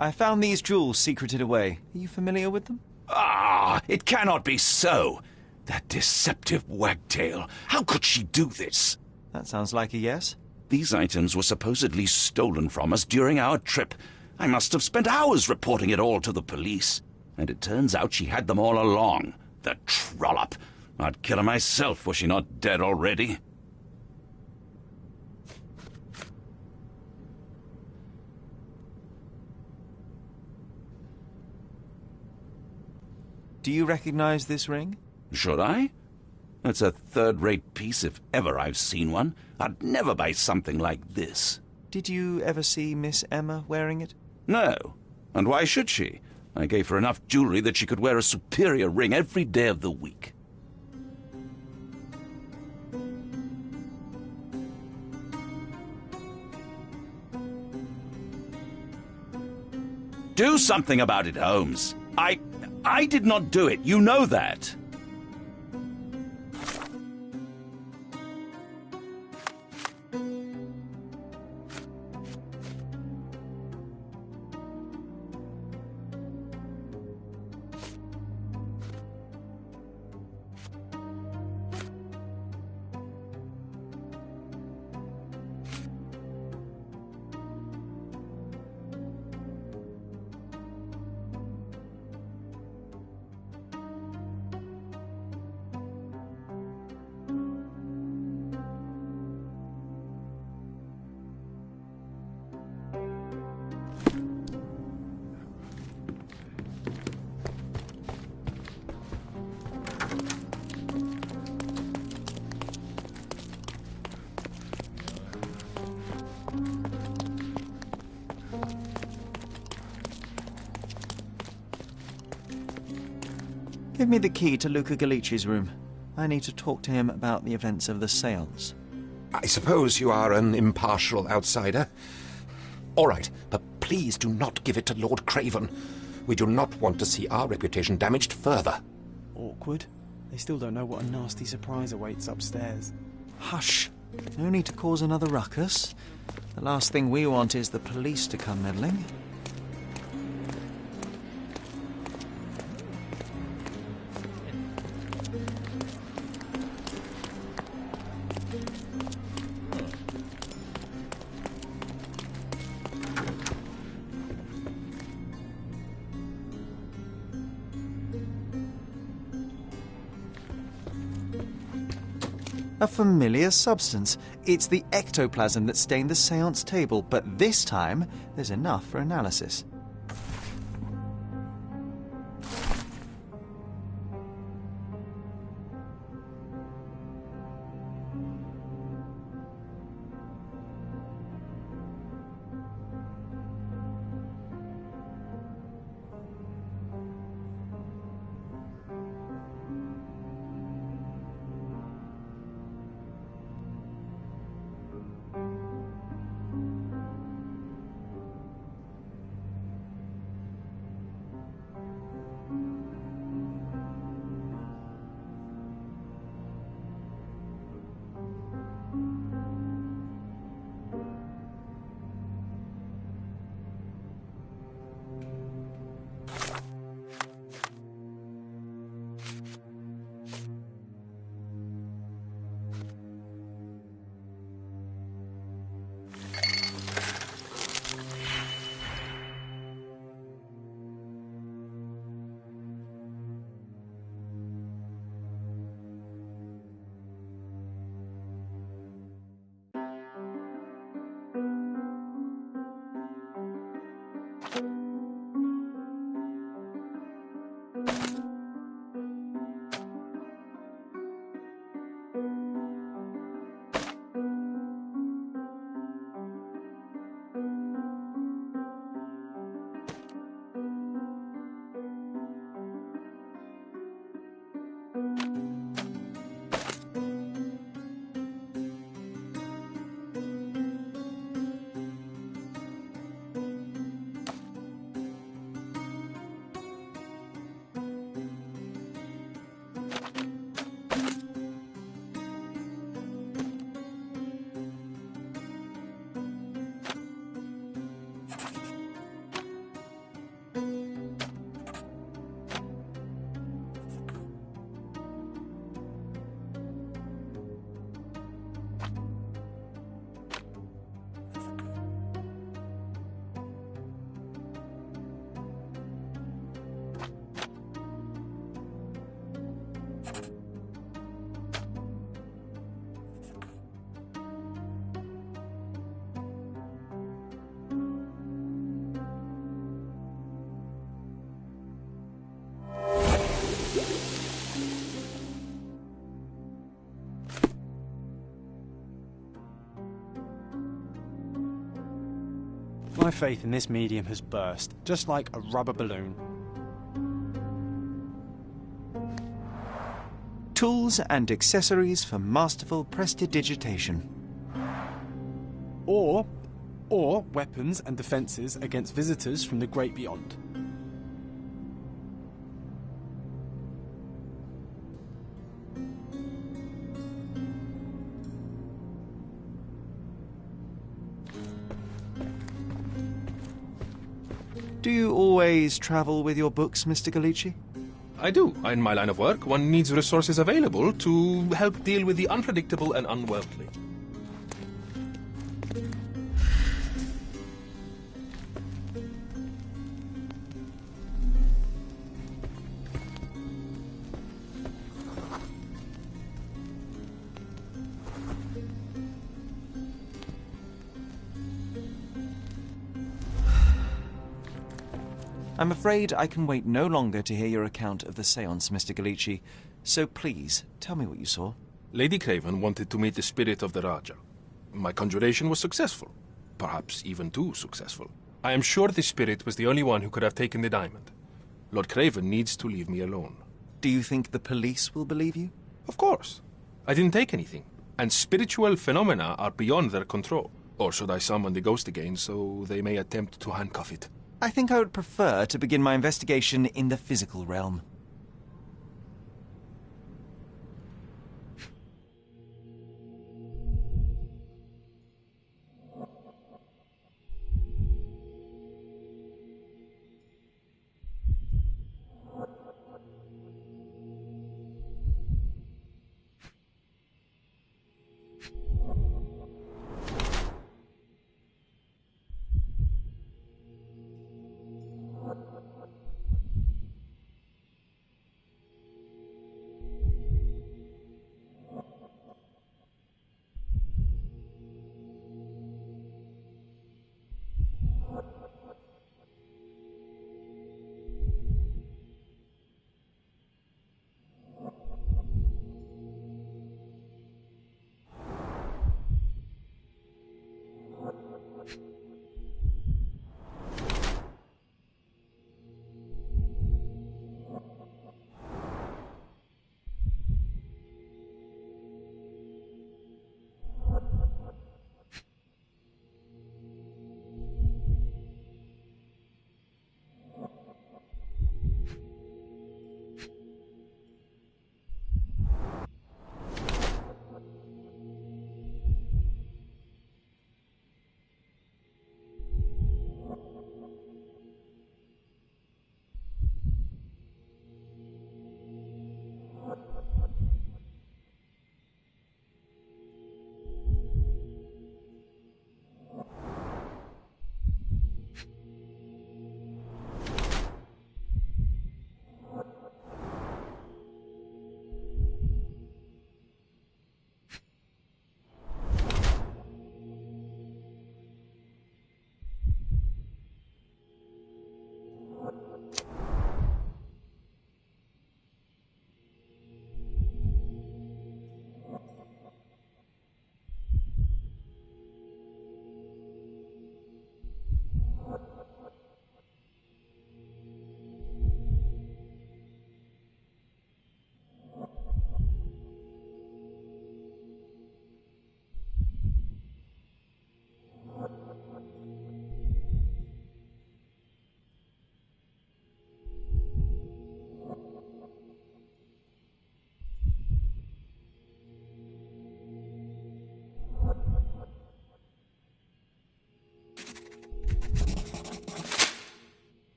S2: I found these jewels secreted away. Are you familiar with them?
S9: Ah, it cannot be so. That deceptive wagtail. How could she do this?
S2: That sounds like a yes.
S9: These items were supposedly stolen from us during our trip. I must have spent hours reporting it all to the police. And it turns out she had them all along. The trollop. I'd kill her myself were she not dead already.
S2: Do you recognize this ring?
S9: Should I? It's a third-rate piece if ever I've seen one. I'd never buy something like this.
S2: Did you ever see Miss Emma wearing it?
S9: No. And why should she? I gave her enough jewelry that she could wear a superior ring every day of the week. Do something about it, Holmes. I did not do it. You know that.
S2: Give me the key to Luca Galici's room. I need to talk to him about the events of the séance.
S4: I suppose you are an impartial outsider. All right, but please do not give it to Lord Craven. We do not want to see our reputation damaged further.
S1: Awkward. They still don't know what a nasty surprise awaits upstairs.
S2: Hush. No need to cause another ruckus. The last thing we want is the police to come meddling. A familiar substance. It's the ectoplasm that stained the séance table, but this time there's enough for analysis.
S1: My faith in this medium has burst, just like a rubber balloon.
S2: Tools and accessories for masterful prestidigitation.
S1: Or weapons and defences against visitors from the great beyond.
S2: Do you always travel with your books, Mr. Galici?
S10: I do. In my line of work, one needs resources available to help deal with the unpredictable and unworldly.
S2: I'm afraid I can wait no longer to hear your account of the séance, Mr. Galici. So please, tell me what you saw.
S10: Lady Craven wanted to meet the spirit of the Raja. My conjuration was successful. Perhaps even too successful. I am sure the spirit was the only one who could have taken the diamond. Lord Craven needs to leave me alone.
S2: Do you think the police will believe you?
S10: Of course. I didn't take anything. And spiritual phenomena are beyond their control. Or should I summon the ghost again so they may attempt to handcuff it?
S2: I think I would prefer to begin my investigation in the physical realm.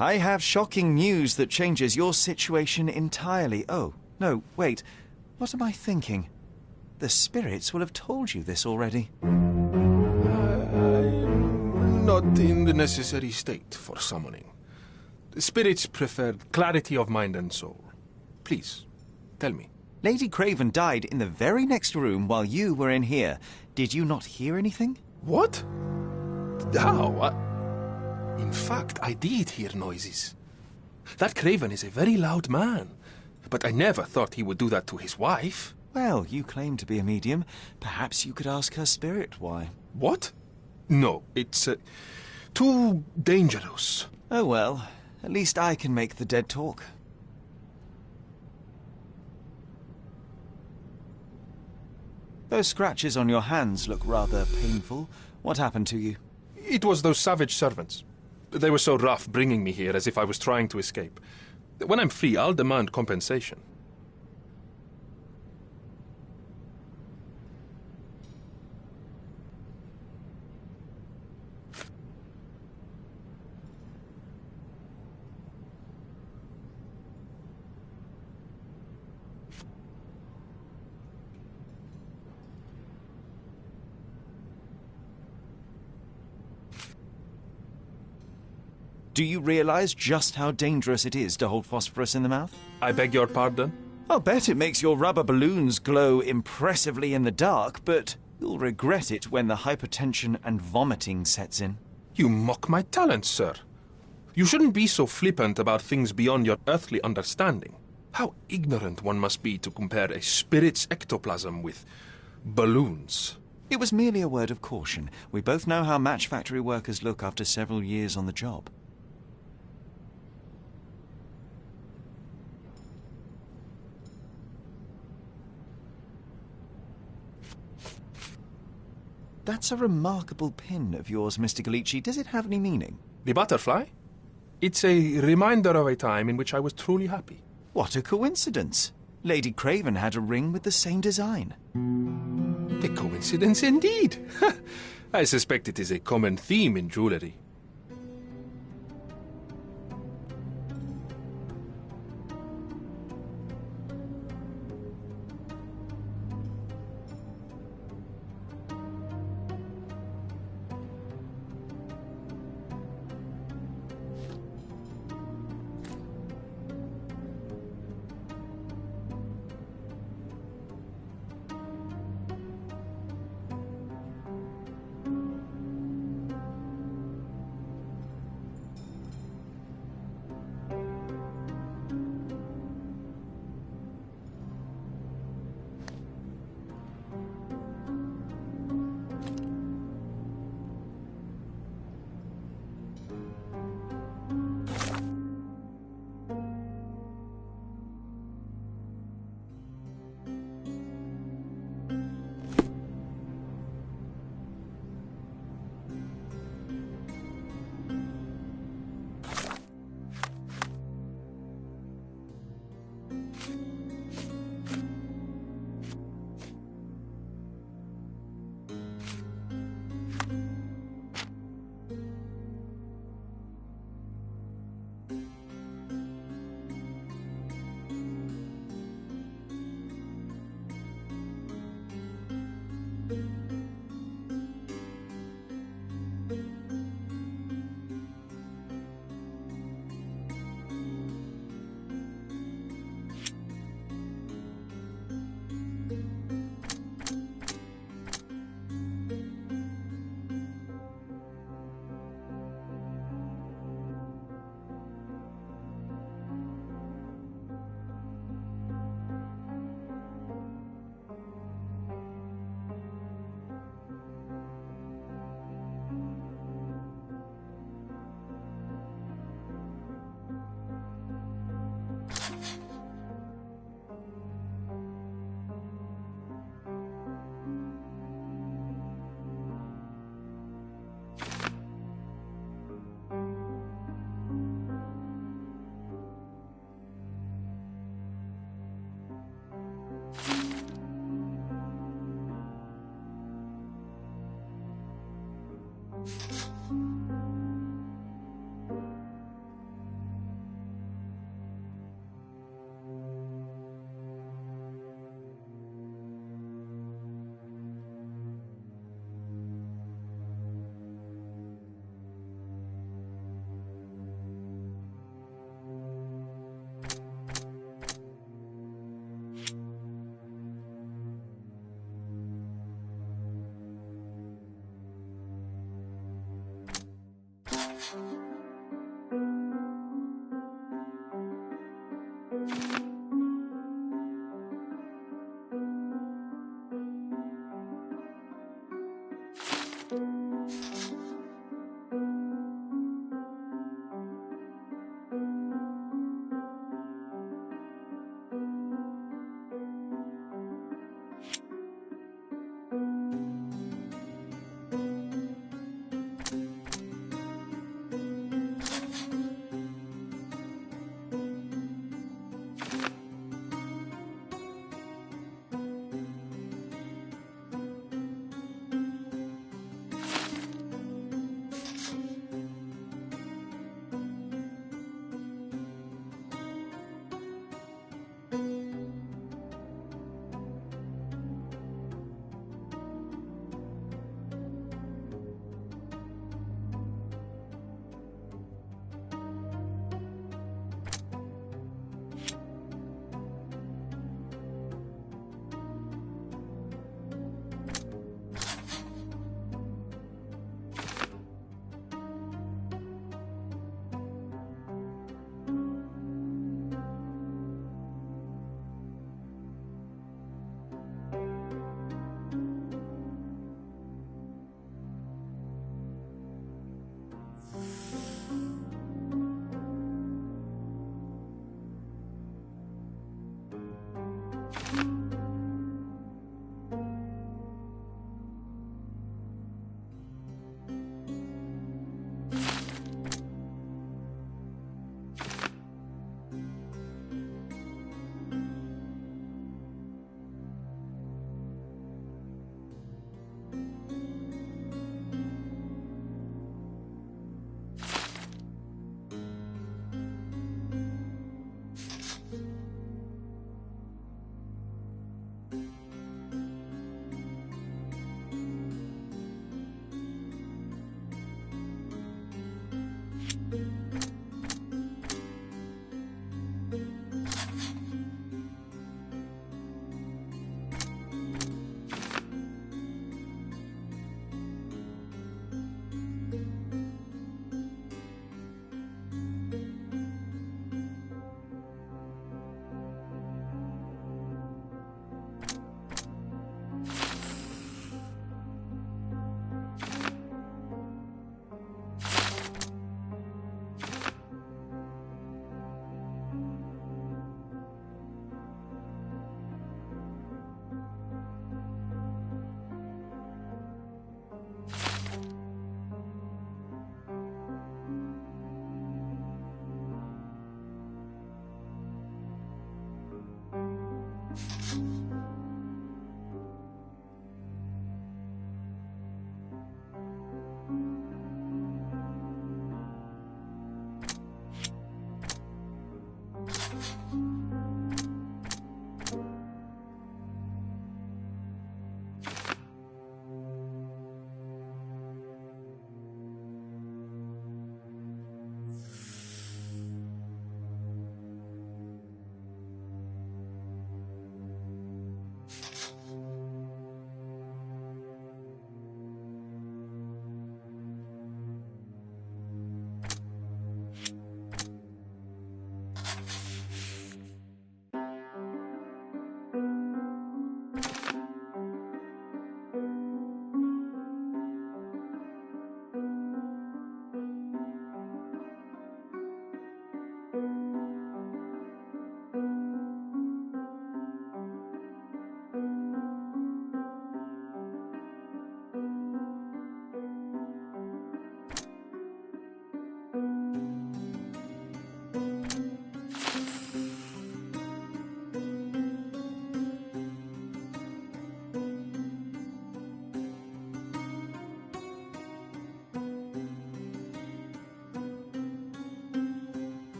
S2: I have shocking news that changes your situation entirely. Oh, no, wait. What am I thinking? The spirits will have told you this already.
S10: I'm not in the necessary state for summoning. The spirits preferred clarity of mind and soul. Please, tell me.
S2: Lady Craven died in the very next room while you were in here. Did you not hear anything?
S10: What? How? In fact, I did hear noises. That Craven is a very loud man, but I never thought he would do that to his wife.
S2: Well, you claim to be a medium. Perhaps you could ask her spirit why.
S10: What? No, it's too dangerous.
S2: Oh well, at least I can make the dead talk. Those scratches on your hands look rather painful. What happened to you?
S10: It was those savage servants. They were so rough bringing me here as if I was trying to escape. When I'm free, I'll demand compensation.
S2: Do you realize just how dangerous it is to hold phosphorus in the mouth?
S10: I beg your pardon?
S2: I'll bet it makes your rubber balloons glow impressively in the dark, but you'll regret it when the hypertension and vomiting sets in.
S10: You mock my talent, sir. You shouldn't be so flippant about things beyond your earthly understanding. How ignorant one must be to compare a spirit's ectoplasm with balloons.
S2: It was merely a word of caution. We both know how match factory workers look after several years on the job. That's a remarkable pin of yours, Mr. Galici. Does it have any meaning?
S10: The butterfly? It's a reminder of a time in which I was truly happy.
S2: What a coincidence. Lady Craven had a ring with the same design.
S10: A coincidence indeed. I suspect it is a common theme in jewelry.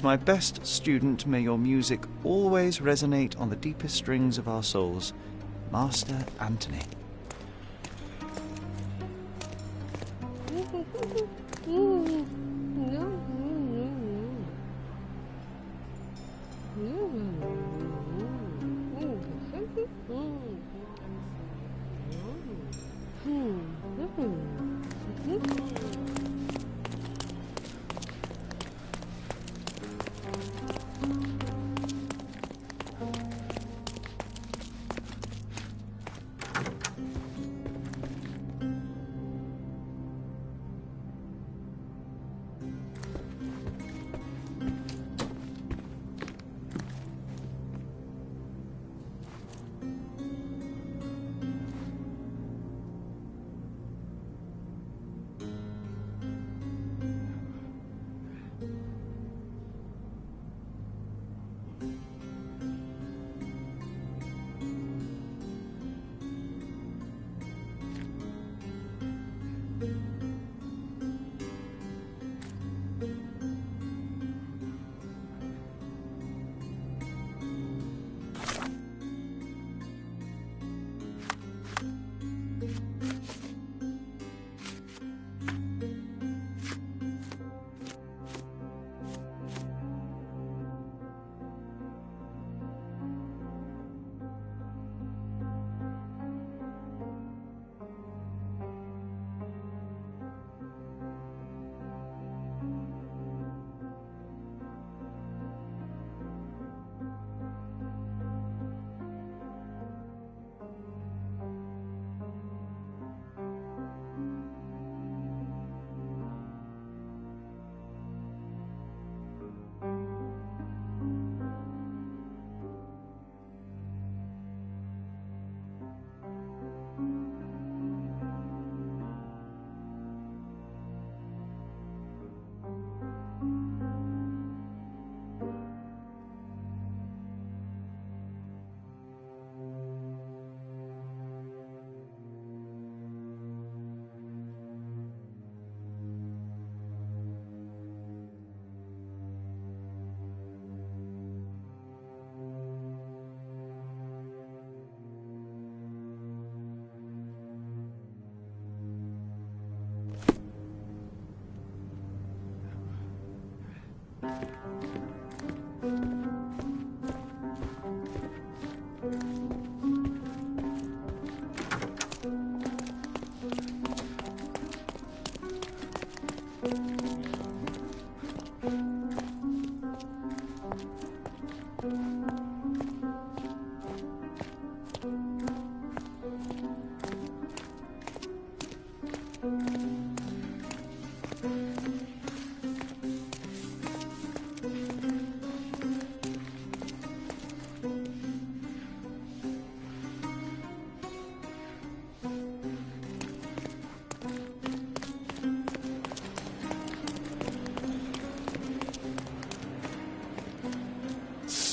S2: my best student, may your music always resonate on the deepest strings of our souls. Master Anthony.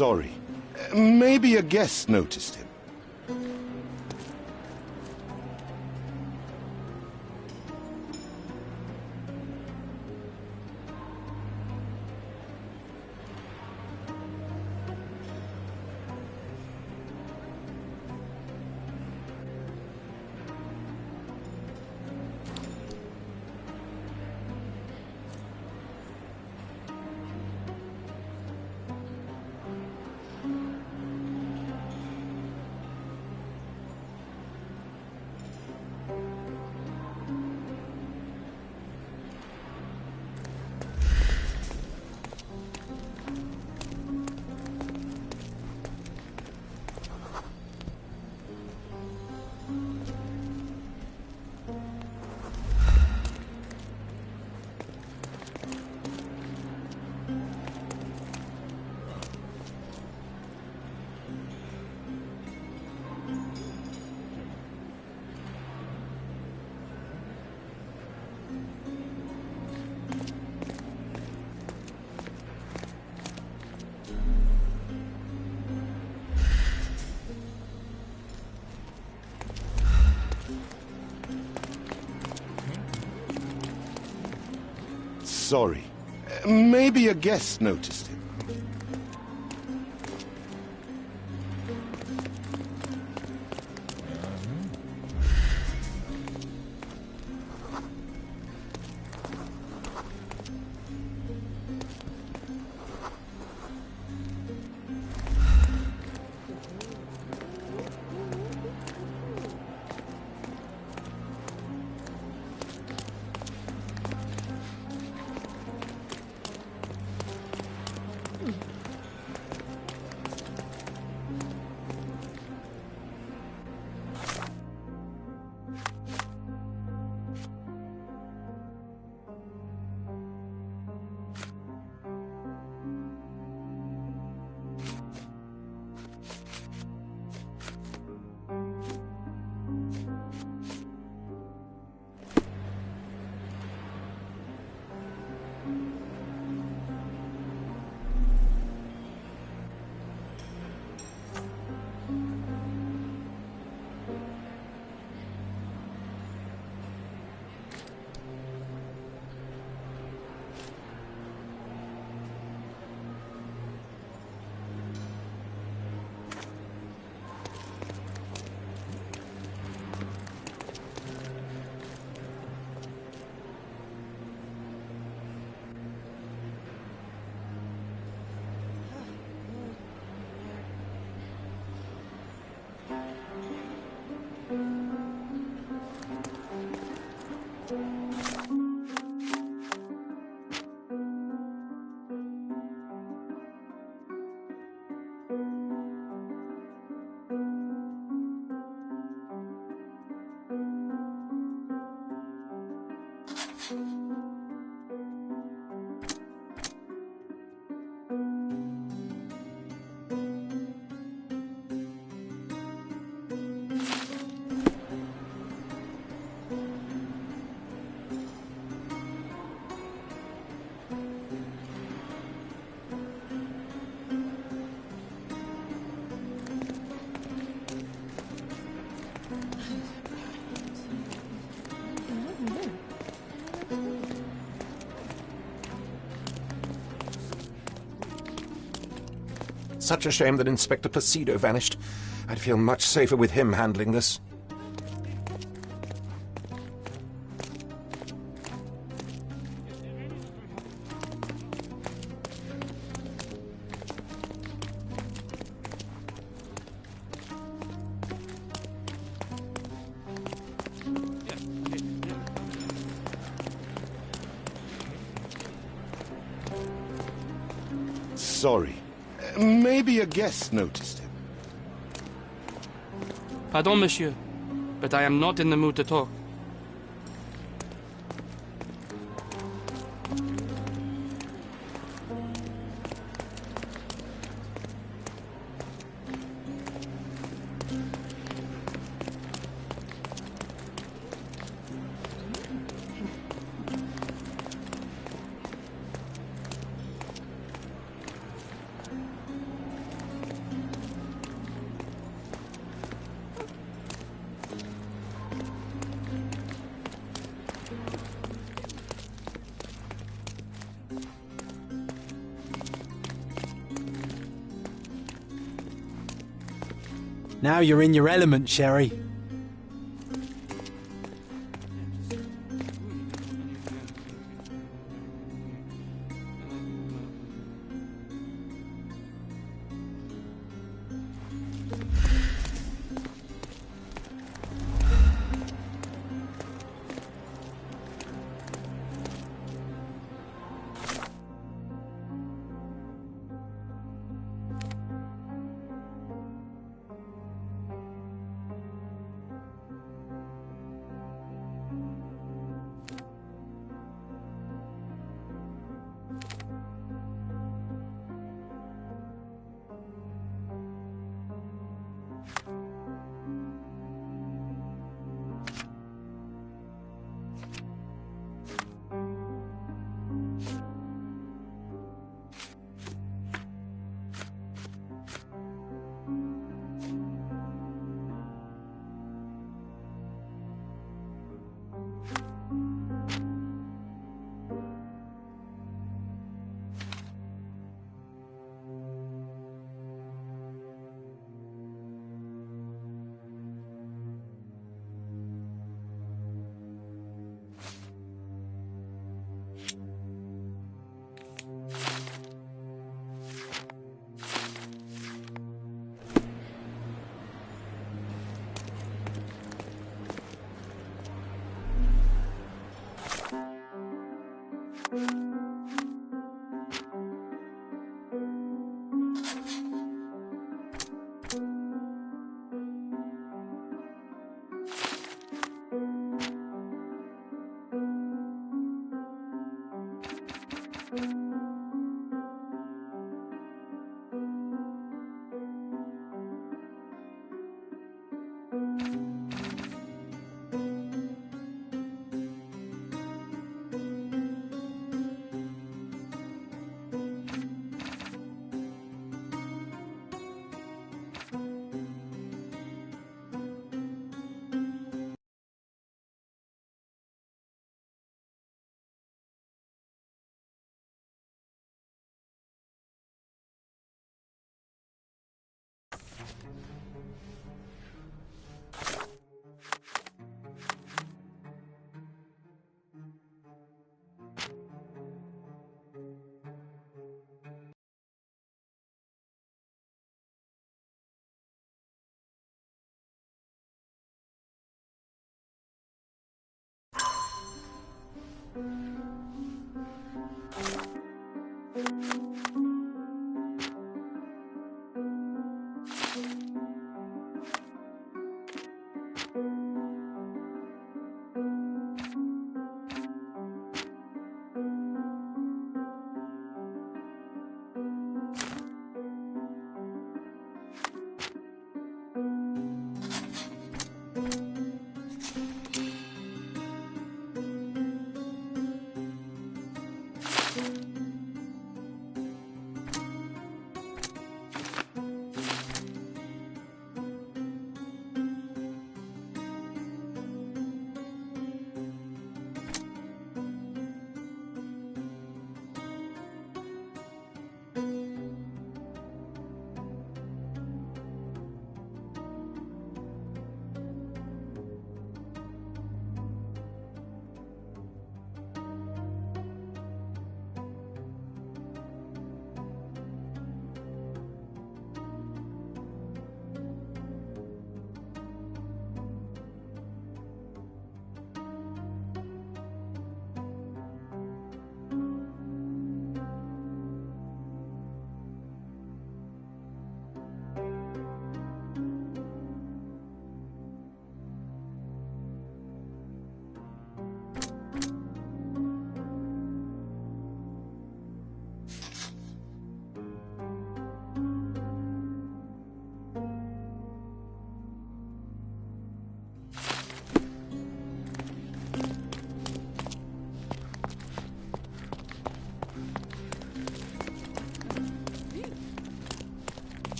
S6: Sorry. Maybe a guest noticed him. Sorry. Maybe a guest noticed him.
S4: Such a shame that Inspector Placido vanished. I'd feel much safer with him handling this.
S6: Sorry. Maybe a guest noticed him.
S3: Pardon, monsieur, but I am not in the mood to talk.
S1: Now you're in your element, Sherry.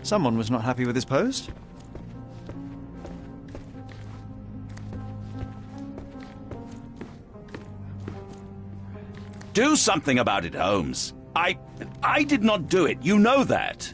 S2: Someone was not happy with his post.
S9: Do something about it, Holmes. I did not do it. You know that.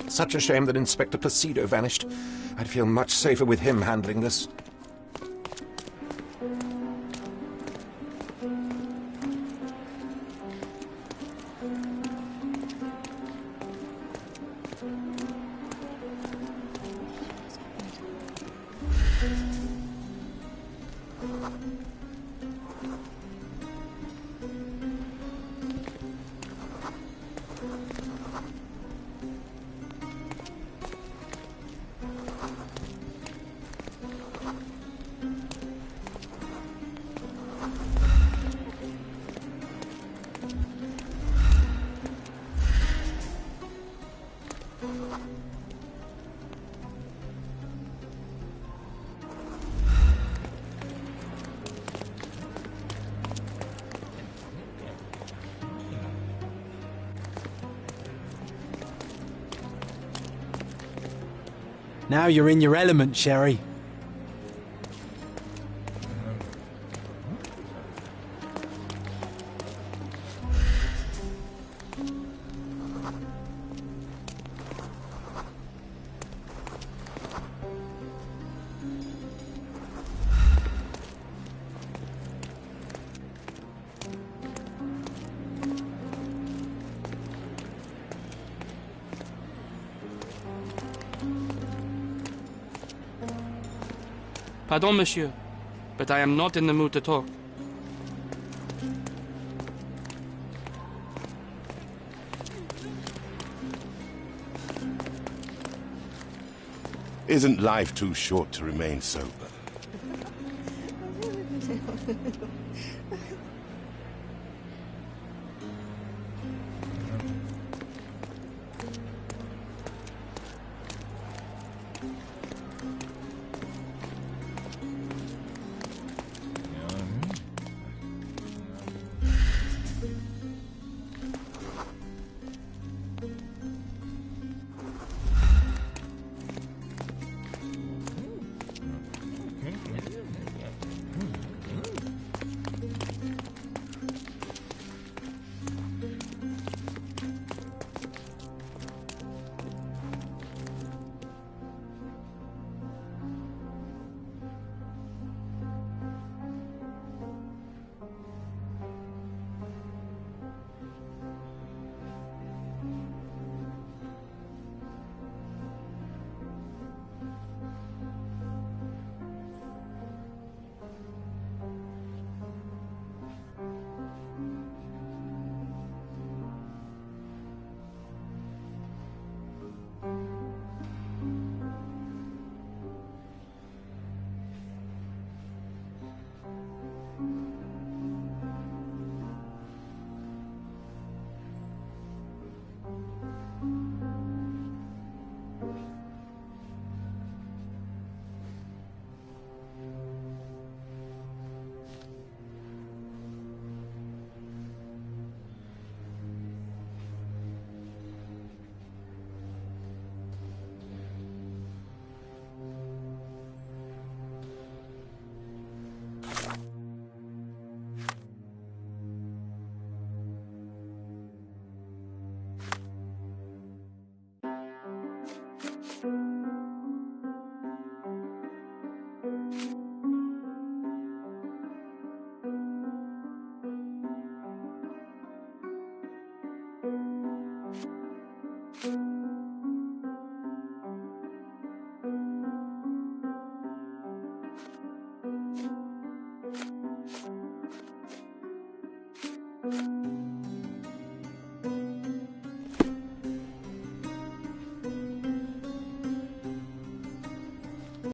S4: Such a shame that Inspector Placido vanished. I'd feel much safer with him handling this.
S1: Now you're in your element, Sherry.
S3: Pardon, monsieur, but I am not in the mood to talk.
S6: Isn't life too short to remain sober?